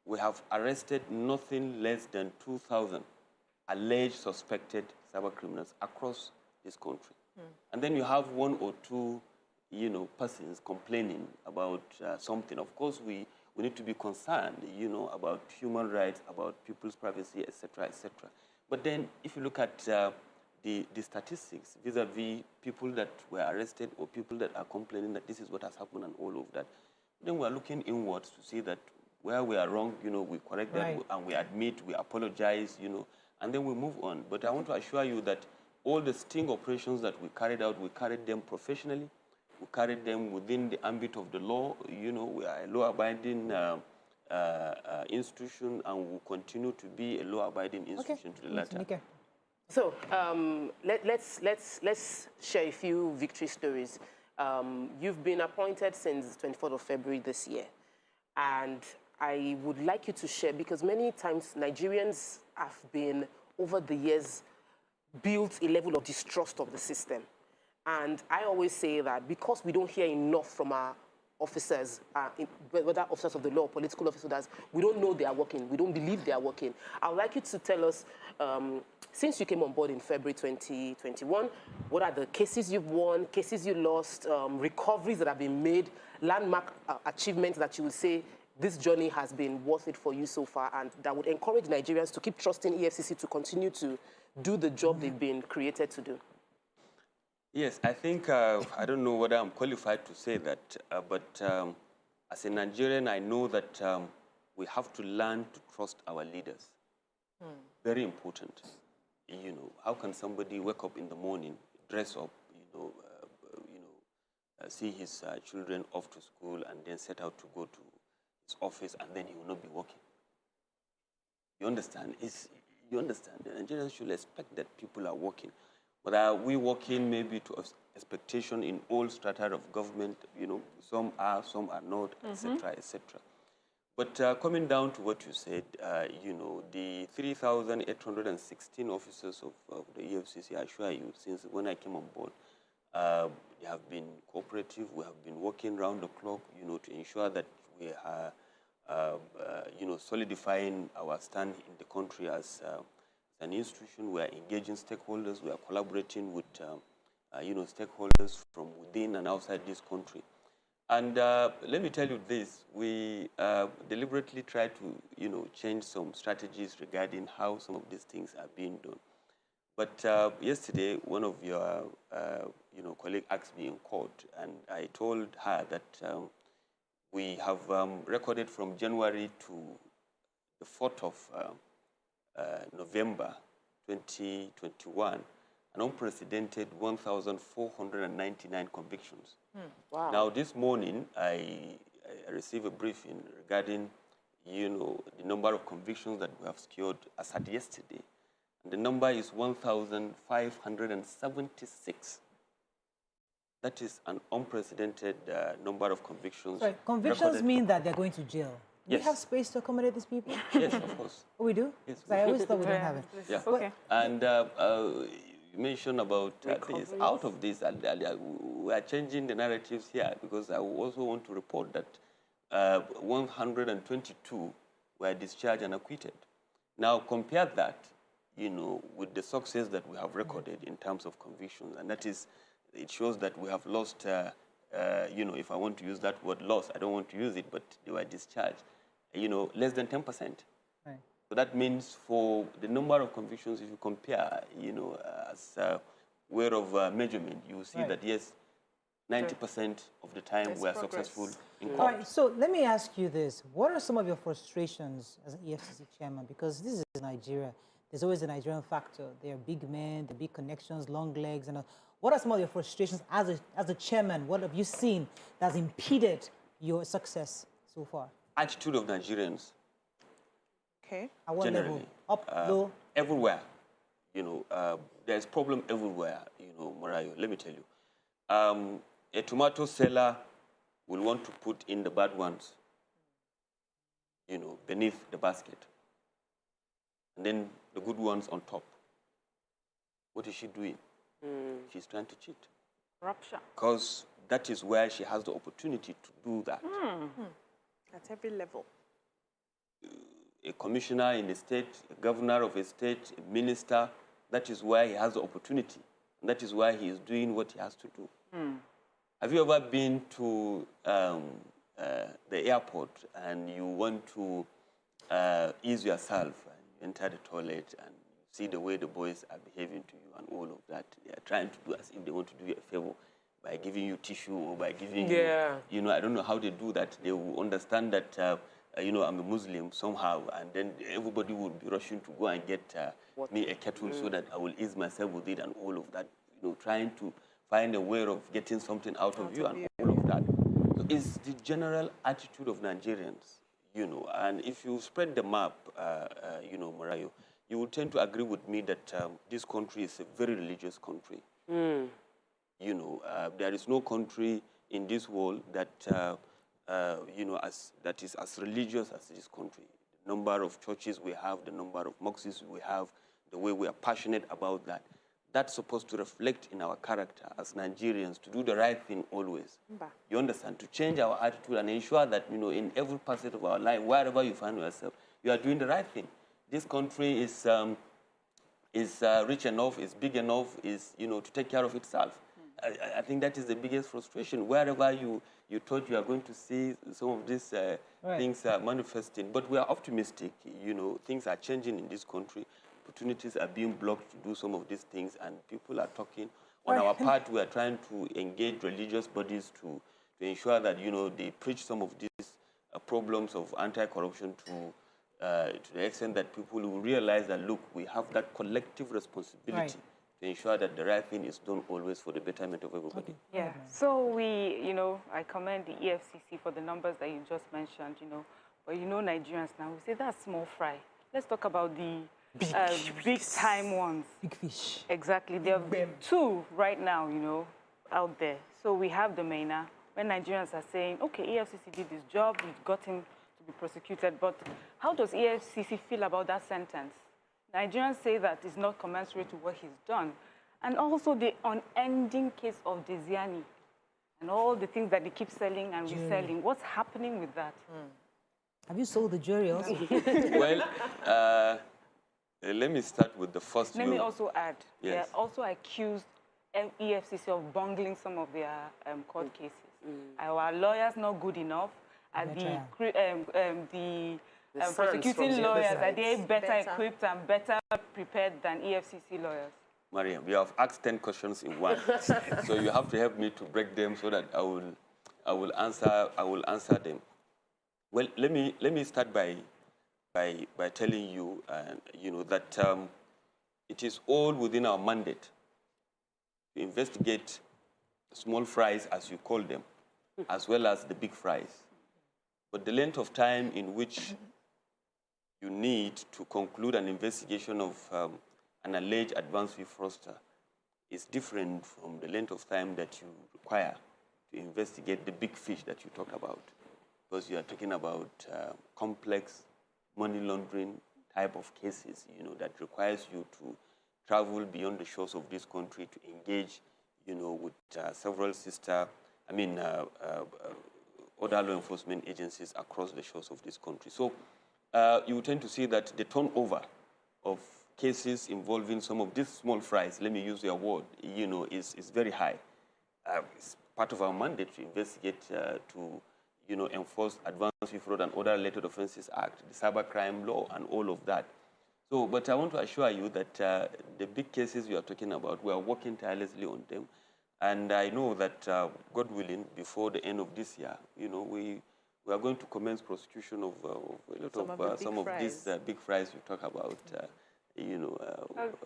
we have arrested nothing less than 2,000 alleged suspected cyber criminals across this country. And then you have one or two, you know, persons complaining about something. Of course, we need to be concerned, you know, about human rights, about people's privacy, etc., etc. But then, if you look at the statistics vis-a-vis people that were arrested or people that are complaining that this is what has happened and all of that, then we are looking inwards to see that where we are wrong, you know, we correct that and we admit, we apologize, you know, and then we move on. But I want to assure you that all the sting operations that we carried out, we carried them professionally. We carried them within the ambit of the law. You know, we are a law-abiding institution, and will continue to be a law-abiding institution to the latter. So let's share a few victory stories. You've been appointed since 24th of February this year, and I would like you to share, because many times Nigerians have been, over the years, built a level of distrust of the system. And I always say that because we don't hear enough from our officers, whether officers of the law, political officers, we don't know they are working. We don't believe they are working. I would like you to tell us, since you came on board in February 2021, what are the cases you've won, cases you lost, recoveries that have been made, landmark achievements that you would say this journey has been worth it for you so far, and that would encourage Nigerians to keep trusting EFCC to continue to do the job they've been created to do? Yes, I think, I don't know whether I'm qualified to say that, but as a Nigerian, I know that we have to learn to trust our leaders. Very important. You know, how can somebody wake up in the morning, dress up, see his children off to school, and then set out to go to his office, and then he will not be working? You understand? You understand? The Nigerians should expect that people are working. But are we working maybe to expectation in all strata of government? You know, some are not, etc., etc. But coming down to what you said, you know, the 3,816 officers of the EFCC, I assure you, since when I came on board, they have been cooperative. We have been working round the clock, you know, to ensure that we are, you know, solidifying our stand in the country as an institution. We are engaging stakeholders. We are collaborating with, you know, stakeholders from within and outside this country. And let me tell you this: we deliberately try to, you know, change some strategies regarding how some of these things are being done. But yesterday, one of your, you know, colleagues asked me in court, and I told her that we have recorded from January to the 4th of November 2021, an unprecedented 1,499 convictions. Wow. Now, this morning, I received a briefing regarding, you know, the number of convictions that we have secured as at yesterday. And the number is 1,576. That is an unprecedented number of convictions. Right. Convictions mean that they're going to jail. Do we have space to accommodate these people? Yes, of course. Oh, we do? Yes. I always thought we didn't have it. Yeah. Okay. And you mentioned about this. Out of this, we are changing the narratives here, because I also want to report that 122 were discharged and acquitted. Now, compare that, you know, with the success that we have recorded in terms of convictions, and that is, it shows that we have lost, you know, if I want to use that word loss, I don't want to use it, but they were discharged, you know, less than 10%. Right. So that means for the number of convictions, if you compare, you know, as a way of measurement, you will see that, yes, 90% of the time we are successful in court. All right, so let me ask you this. What are some of your frustrations as an EFCC chairman? Because this is Nigeria. There's always a Nigerian factor. They are big men, the big connections, long legs. And what are some of your frustrations as a chairman? What have you seen that's impeded your success so far? Attitude of Nigerians. Okay. At what generally, level? Up, low? Everywhere. You know, there's problem everywhere, you know, Marayo. Let me tell you. A tomato seller will want to put in the bad ones, you know, beneath the basket. And then the good ones on top. What is she doing? She's trying to cheat. Corruption. Because that is where she has the opportunity to do that. At every level. A commissioner in a state, a governor of a state, a minister, that is where he has the opportunity. And that is why he is doing what he has to do. Have you ever been to the airport and you want to ease yourself and you enter the toilet and you see the way the boys are behaving to you and all of that? They are trying to do as if they want to do you a favor by giving you tissue or by giving you, you know, I don't know how they do that. They will understand that you know, I'm a Muslim somehow, and then everybody would be rushing to go and get me a kettle so that I will ease myself with it and all of that, you know, trying to find a way of getting something out of you and all of that. So it's the general attitude of Nigerians, you know, and if you spread the map, you know, Marayo, you will tend to agree with me that this country is a very religious country. You know, there is no country in this world that, you know, that is as religious as this country. The number of churches we have, the number of mosques we have, the way we are passionate about that. That's supposed to reflect in our character as Nigerians, to do the right thing always. You understand? To change our attitude and ensure that, you know, in every facet of our life, wherever you find yourself, you are doing the right thing. This country is rich enough, is big enough, is, you know, to take care of itself. I think that is the biggest frustration. Wherever you thought you are going to see some of these things manifesting, but we are optimistic. You know, things are changing in this country. Opportunities are being blocked to do some of these things, and people are talking. On our part, we are trying to engage religious bodies to ensure that, you know, they preach some of these problems of anti-corruption to the extent that people will realize that, look, we have that collective responsibility to ensure that the right thing is done always for the betterment of everybody. Yeah. So you know, I commend the EFCC for the numbers that you just mentioned, you know. But you know, Nigerians now, we say that's small fry. Let's talk about the big time ones. Big fish. Exactly. There are two right now, you know, out there. So we have the MENA, when Nigerians are saying, okay, EFCC did this job, we got him to be prosecuted, but how does EFCC feel about that sentence? Nigerians say that it's not commensurate to what he's done. And also the unending case of Desiani and all the things that they keep selling and reselling. What's happening with that? Have you sold the jury also? Well, let me start with the first. Let me also add, yes, they are also accused EFCC of bungling some of their court cases. Are our lawyers not good enough? Are the prosecuting lawyers, are they better equipped and better prepared than EFCC lawyers? Mariam, you have asked 10 questions in one. So you have to help me to break them so that I will answer them. Well, let me start by telling you, you know, that it is all within our mandate to investigate small fries, as you call them, as well as the big fries. But the length of time in which you need to conclude an investigation of an alleged advanced fee fraudster is different from the length of time that you require to investigate the big fish that you talk about. Because you are talking about complex money laundering type of cases, you know, that requires you to travel beyond the shores of this country to engage, you know, with several other law enforcement agencies across the shores of this country. So you tend to see that the turnover of cases involving some of these small fries, let me use your word, you know, is very high. It's part of our mandate to investigate, to, you know, enforce Advanced Fee Fraud and Other Related Offences Act, the cybercrime law, and all of that. So, but I want to assure you that the big cases you are talking about, we are working tirelessly on them. And I know that, God willing, before the end of this year, you know, we are going to commence prosecution of a lot of some of these big fries you talk about. You know,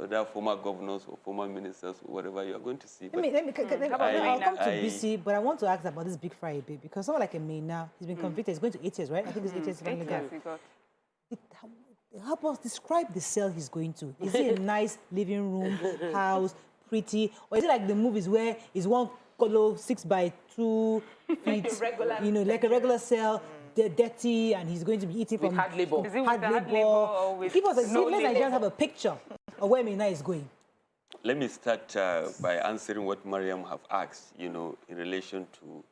other former governors or former ministers, or whatever you are going to see. I'll come to BC, but I want to ask about this big fry a bit, because someone like a May now, he's been convicted. He's going to 8 years, right? I think it's 8 years. 8 years he got. Help us describe the cell he's going to. Is it a nice living room, house, pretty, or is it like the movies where it's one color 6 by 2 feet, you know, like a regular cell, dirty, and he's going to be eating from hard labor. Give us a Nigerians have a picture of where Mina is going. Let me start by answering what Mariam have asked, you know, in relation to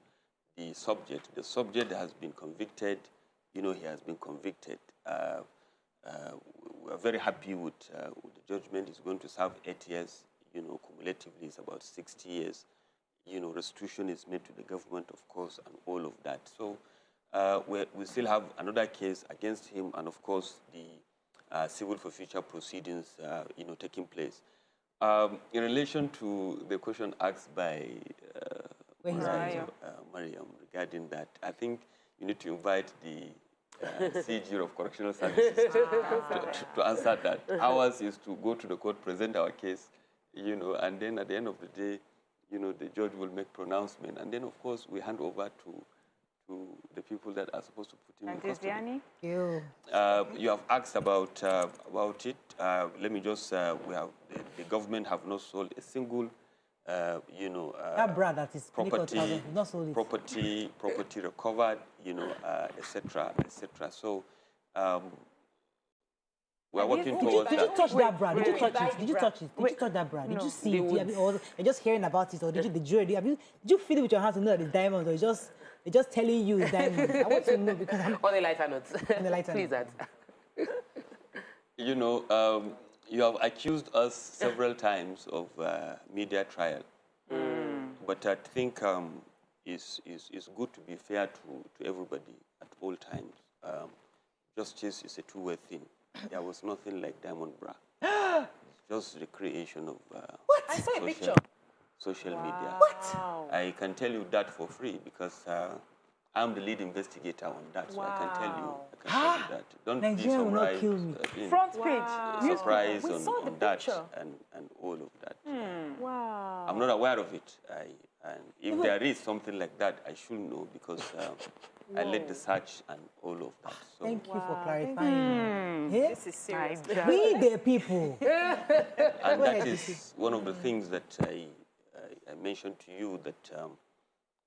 the subject. The subject has been convicted, you know, he has been convicted. We are very happy with the judgment. He's going to serve 8 years, you know, cumulatively it's about 60 years. You know, restitution is made to the government, of course, and all of that. So we still have another case against him, and of course the civil for future proceedings, you know, taking place. In relation to the question asked by Mariam regarding that, I think you need to invite the CG of Correctional Services to answer that. Ours is to go to the court, present our case, and then at the end of the day, the judge will make pronouncement, and then of course we hand over to the people that are supposed to put him in custody. You have asked about it. Let me just the government have not sold a single that bra that is property, not sold it. property recovered, etc., etc. So we are working towards that. Did you touch that bra? Did you touch it? Did you touch it? Did you touch that bra? Did you see it? Or you're just hearing about it, or did you the jewelry? Did you feel it with your hands to know that it's diamonds, or they're just telling you it's diamonds? I want to know because I'm on the lighter notes. On the lighter Please, notes. You have accused us several times of media trial, but I think it's good to be fair to everybody at all times. Justice is a two-way thing. There was nothing like diamond bra. It's just the creation of what? I saw a picture. Social media. What? I can tell you that for free because I'm the lead investigator on that, so I can tell you that. Don't Nigeria be will not kill me. Front page. Surprise on that and all of that. Wow. I'm not aware of it. And if there is something like that, I should know because I led the search and all of that. So. Thank you for clarifying. This is serious. We the people. And that is one of the things that I mentioned to you that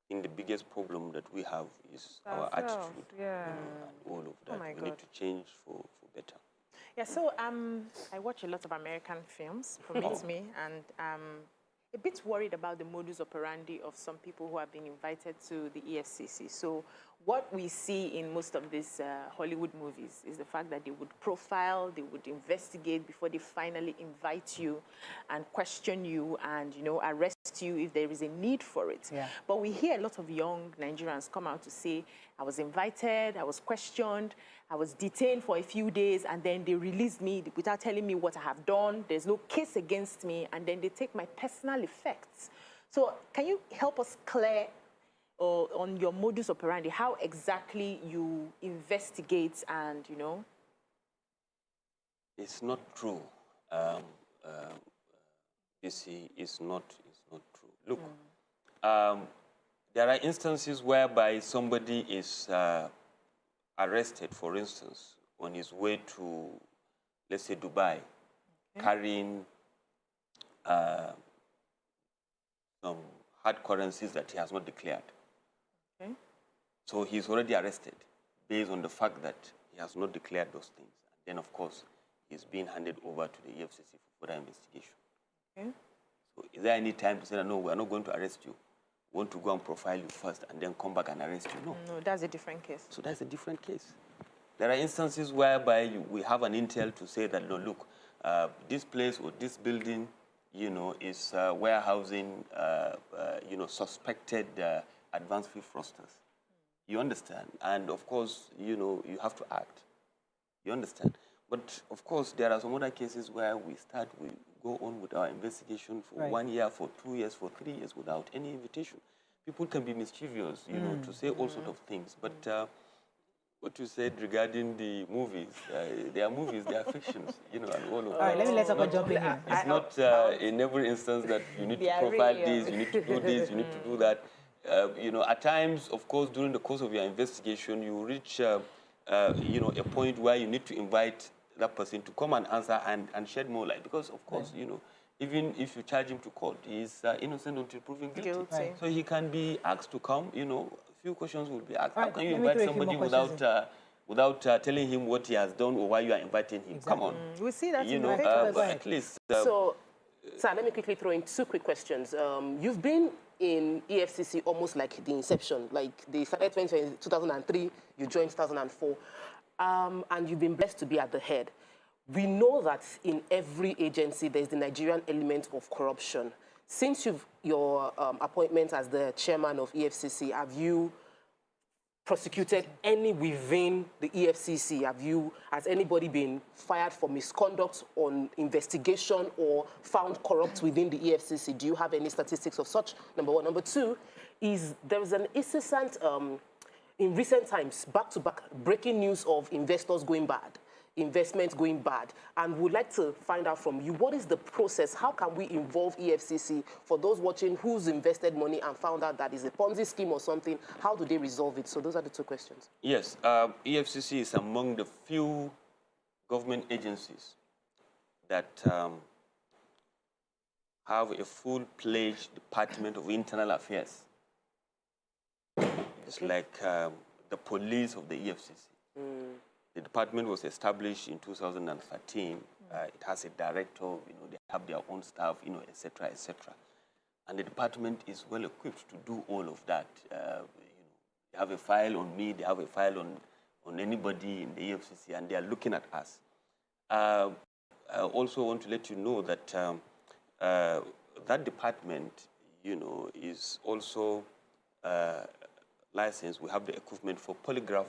in the biggest problem that we have is our attitude. And all of that. We need to change for better. Yeah, so I watch a lot of American films, permits me, and a bit worried about the modus operandi of some people who have been invited to the EFCC. So what we see in most of these Hollywood movies is the fact that they would profile, they would investigate before they finally invite you and question you and, arrest you if there is a need for it. Yeah. But we hear a lot of young Nigerians come out to say, I was invited, I was questioned, I was detained for a few days, and then they released me without telling me what I have done. There's no case against me, and then they take my personal effects. So can you help us clear on your modus operandi, how exactly you investigate and, It's not true. You see, it's not true. Look, there are instances whereby somebody is arrested, for instance, on his way to, let's say, Dubai, carrying some hard currencies that he has not declared. Okay. So he's already arrested based on the fact that he has not declared those things. And then, of course, he's being handed over to the EFCC for further investigation. Okay. So is there any time to say, no, we're not going to arrest you? We want to go and profile you first and then come back and arrest you? No. No, that's a different case. So that's a different case. There are instances whereby we have an intel to say that, no, look, this place or this building, is warehousing, suspected advanced fee fraudsters. You understand? And of course, you have to act. You understand? But of course, there are some other cases where we go on with our investigation for 1 year, for 2 years, for 3 years without any invitation. People can be mischievous, to say all sorts of things. But what you said regarding the movies, they are movies, they are fictions, and all of that. All right, let me jump in here. It's not in every instance that you need to profile this, you need to do this, you need to do that. At times, of course, during the course of your investigation, you reach, a point where you need to invite that person to come and answer and shed more light. Because, of course, even if you charge him to court, he is innocent until proven guilty. Right. So he can be asked to come, a few questions will be asked. Right, how can you let me invite throw a few somebody more without telling him what he has done or why you are inviting him? Exactly. Come on. We see that in the at least. So, sir, let me quickly throw in 2 quick questions. You've been in EFCC almost like the inception, like they started in 2003, you joined 2004, and you've been blessed to be at the head. We know that in every agency there's the Nigerian element of corruption. Since your appointment as the chairman of EFCC, have you prosecuted any within the EFCC? Has anybody been fired for misconduct on investigation or found corrupt within the EFCC? Do you have any statistics of such? Number one. Number two is there is an incessant in recent times, back-to-back, breaking news of investors going bad, investments going bad, and would like to find out from you, what is the process? How can we involve EFCC for those watching who's invested money and found out that is a Ponzi scheme or something? How do they resolve it? So those are the two questions. Yes, EFCC is among the few government agencies that have a full-fledged Department of Internal Affairs. It's like the police of the EFCC. The department was established in 2013. It has a director, they have their own staff, et cetera, et cetera. And the department is well equipped to do all of that. They have a file on me, they have a file on anybody in the EFCC, and they are looking at us. I also want to let you know that that department, is also licensed. We have the equipment for polygraph,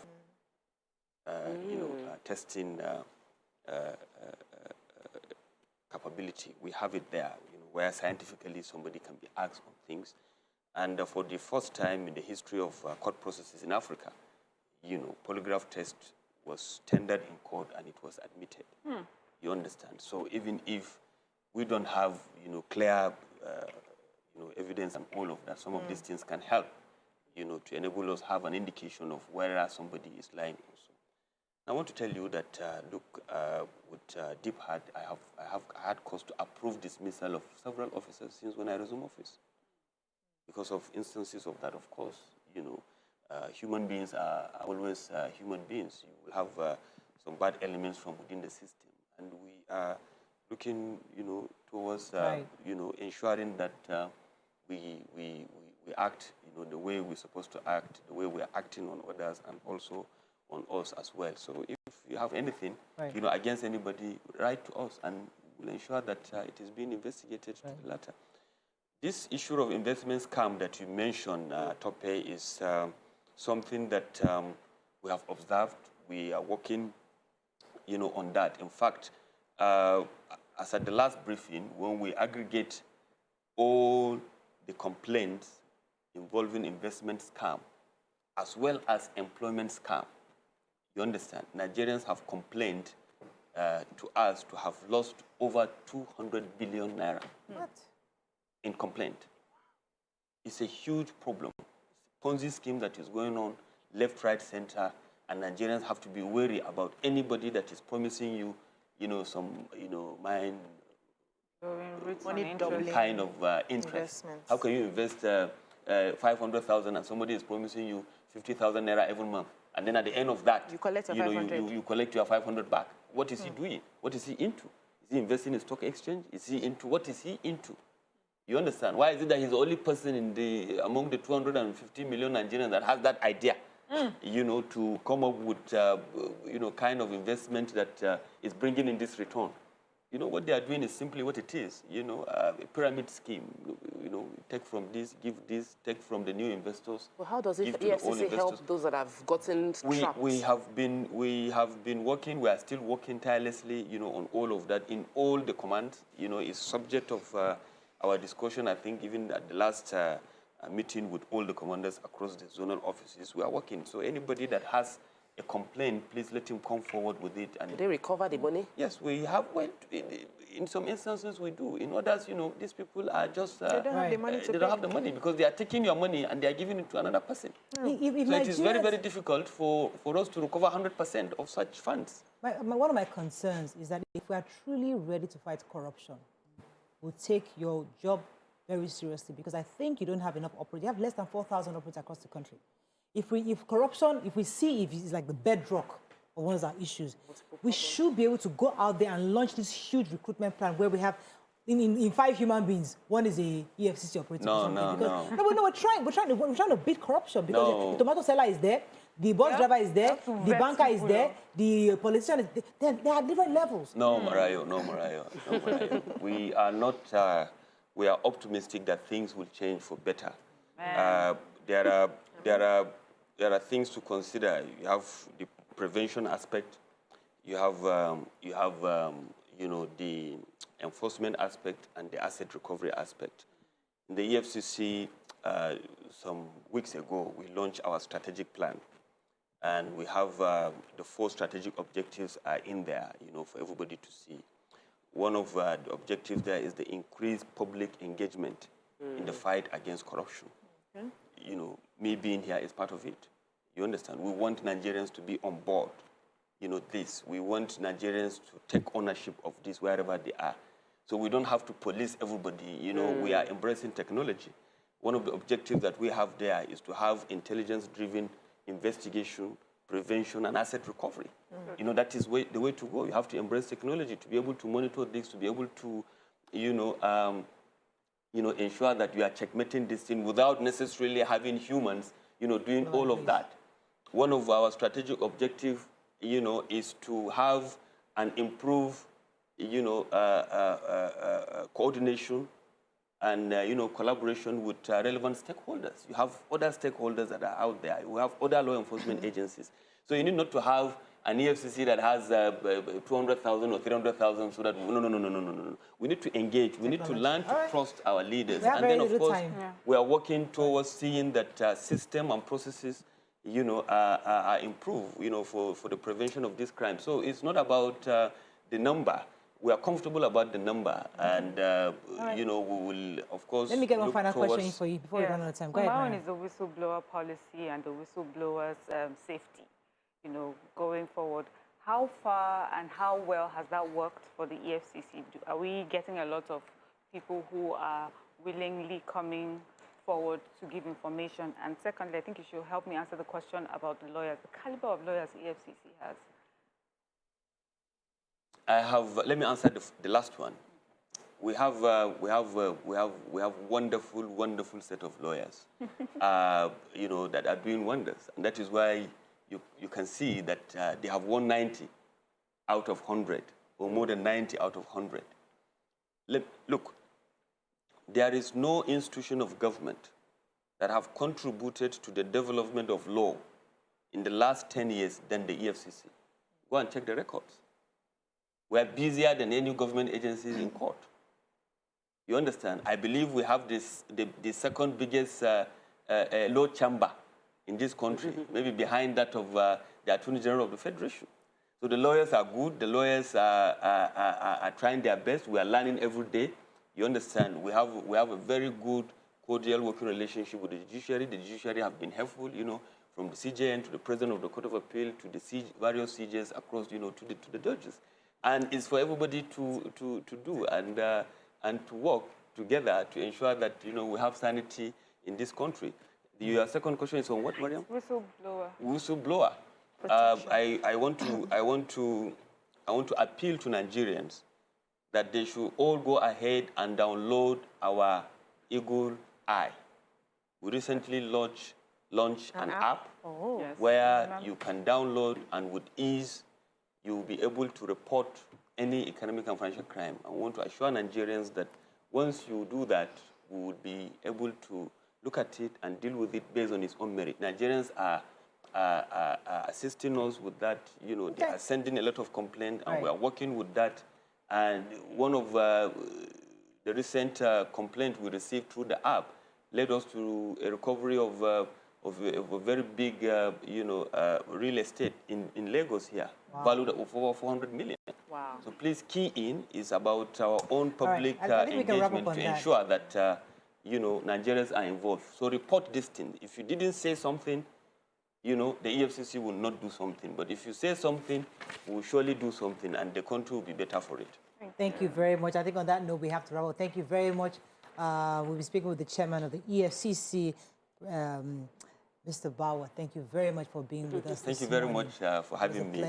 testing capability. We have it there, where scientifically somebody can be asked on things. And for the first time in the history of court processes in Africa, polygraph test was tendered in court and it was admitted. You understand? So even if we don't have, clear, evidence and all of that, some of these things can help, to enable us have an indication of whether somebody is lying also. I want to tell you that, look, with deep heart, I have had cause to approve dismissal of several officers since when I resumed office. Because of instances of that, of course, human beings are always human beings. You will have some bad elements from within the system. And we are looking, towards, ensuring that we act, the way we're supposed to act, the way we're acting on others, and also on us as well. So if you have anything, against anybody, write to us, and we'll ensure that it is being investigated to the latter. This issue of investment scam that you mentioned, Tope, is something that we have observed. We are working, on that. In fact, as at the last briefing, when we aggregate all the complaints involving investment scam, as well as employment scam, you understand, Nigerians have complained to us to have lost over 200 billion naira. What? In complaint. It's a huge problem. Ponzi scheme that is going on left, right, center, and Nigerians have to be wary about anybody that is promising you, some, mine, kind of interest. How can you invest 500,000 and somebody is promising you 50,000 naira every month, and then at the end of that, you collect your 500. You collect your 500 back? What is he doing? What is he into? Is he investing in stock exchange? Is he into, what is he into? You understand? Why is it that he's the only person among the 250 million Nigerians that has that idea, to come up with, kind of investment that is bringing in this return? What they are doing is simply what it is, a pyramid scheme. Take from this, give this, take from the new investors. Well, how does it EFCC help those that have gotten trapped? We have been working, we are still working tirelessly, on all of that, in all the commands. It's subject of our discussion, I think, even at the last meeting with all the commanders across the zonal offices. We are working. So anybody that has a complaint, please let him come forward with it. And do they recover the money? Yes, we have. In some instances, we do. In others, these people are just they don't have the money to pay. They don't have the money because they are taking your money and they are giving it to another person. So it is very, very difficult for us to recover 100% of such funds. One of my concerns is that if we are truly ready to fight corruption, we'll take your job very seriously, because I think you don't have enough operators. You have less than 4,000 operators across the country. If we see if it's like the bedrock of one of our issues, we should be able to go out there and launch this huge recruitment plan where we have, in 5 human beings, one is a EFCC operator. No, we're trying to beat corruption, because the tomato seller is there, the bus driver is there, the banker is there, the politician is there. There are different levels. No, Marayo. We are optimistic that things will change for better. There are things to consider. You have the prevention aspect. You have the enforcement aspect and the asset recovery aspect. In the EFCC, some weeks ago, we launched our strategic plan And we have the 4 strategic objectives are in there, for everybody to see. One of the objectives there is the increased public engagement in the fight against corruption. Okay. Me being here is part of it. You understand? We want Nigerians to be on board. This. We want Nigerians to take ownership of this wherever they are. So we don't have to police everybody. We are embracing technology. One of the objectives that we have there is to have intelligence-driven investigation, prevention, and asset recovery. That is the way to go. You have to embrace technology to be able to monitor this, to be able to, ensure that you are checkmating this thing without necessarily having humans, doing all of that. One of our strategic objectives, is to have and improve, coordination and, collaboration with relevant stakeholders. You have other stakeholders that are out there. We have other law enforcement agencies. So you need not to have an EFCC that has 200,000 or 300,000 so that, no. We need to engage. We need to learn to trust our leaders. And then, of course, we are working towards seeing that system and processes, are improved, for the prevention of this crime. So it's not about the number. We are comfortable about the number, and we will, of course. Let me get one final question for you before we run out of time. Go ahead. My own is the whistleblower policy and the whistleblowers' safety. Going forward, how far and how well has that worked for the EFCC? Are we getting a lot of people who are willingly coming forward to give information? And secondly, I think you should help me answer the question about the lawyers, the caliber of lawyers the EFCC has. Let me answer the last one. We have wonderful set of lawyers, that are doing wonders, and that is why you can see that they have won 90 out of 100, or more than 90 out of 100. Look, there is no institution of government that have contributed to the development of law in the last 10 years than the EFCC. Go and check the records. We are busier than any government agencies in court. You understand? I believe we have the second biggest law chamber in this country, maybe behind that of the Attorney General of the Federation. So the lawyers are good. The lawyers are trying their best. We are learning every day. You understand? We have a very good, cordial working relationship with the judiciary. The judiciary have been helpful, from the CJN to the President of the Court of Appeal to the various CJs across, to the judges. And it's for everybody to do and to work together to ensure that, we have sanity in this country. Your second question is on what, Mariam? Whistleblower. Whistleblower. I want to appeal to Nigerians that they should all go ahead and download our Eagle Eye. We recently launched an app where you can download, and with ease you will be able to report any economic and financial crime. I want to assure Nigerians that once you do that, we will be able to look at it and deal with it based on its own merit. Nigerians are assisting us with that. They are sending a lot of complaints, and we are working with that. And one of the recent complaints we received through the app led us to a recovery of a very big, real estate in Lagos here, valued at over 400 million. Wow. So please key in. It's about our own public engagement to ensure that Nigerians are involved. So report this thing. If you didn't say something, the EFCC will not do something. But if you say something, we will surely do something, and the country will be better for it. Thank you very much. I think on that note, we have to wrap up. Thank you very much. We'll be speaking with the chairman of the EFCC, Mr. Bawa. Thank you very much for being with us. Thank you very much for having me.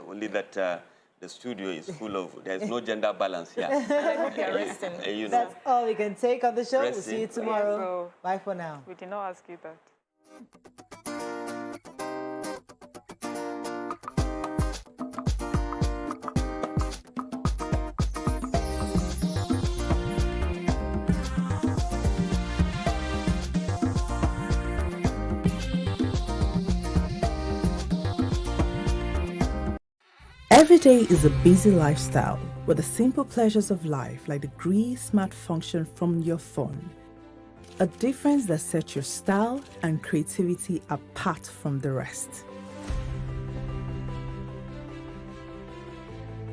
Only that the studio is full of, there's no gender balance here. That's all we can take on the show. We'll see you tomorrow. So bye for now. We did not ask you that. Every day is a busy lifestyle with the simple pleasures of life, like the Gree Smart function from your phone. A difference that sets your style and creativity apart from the rest.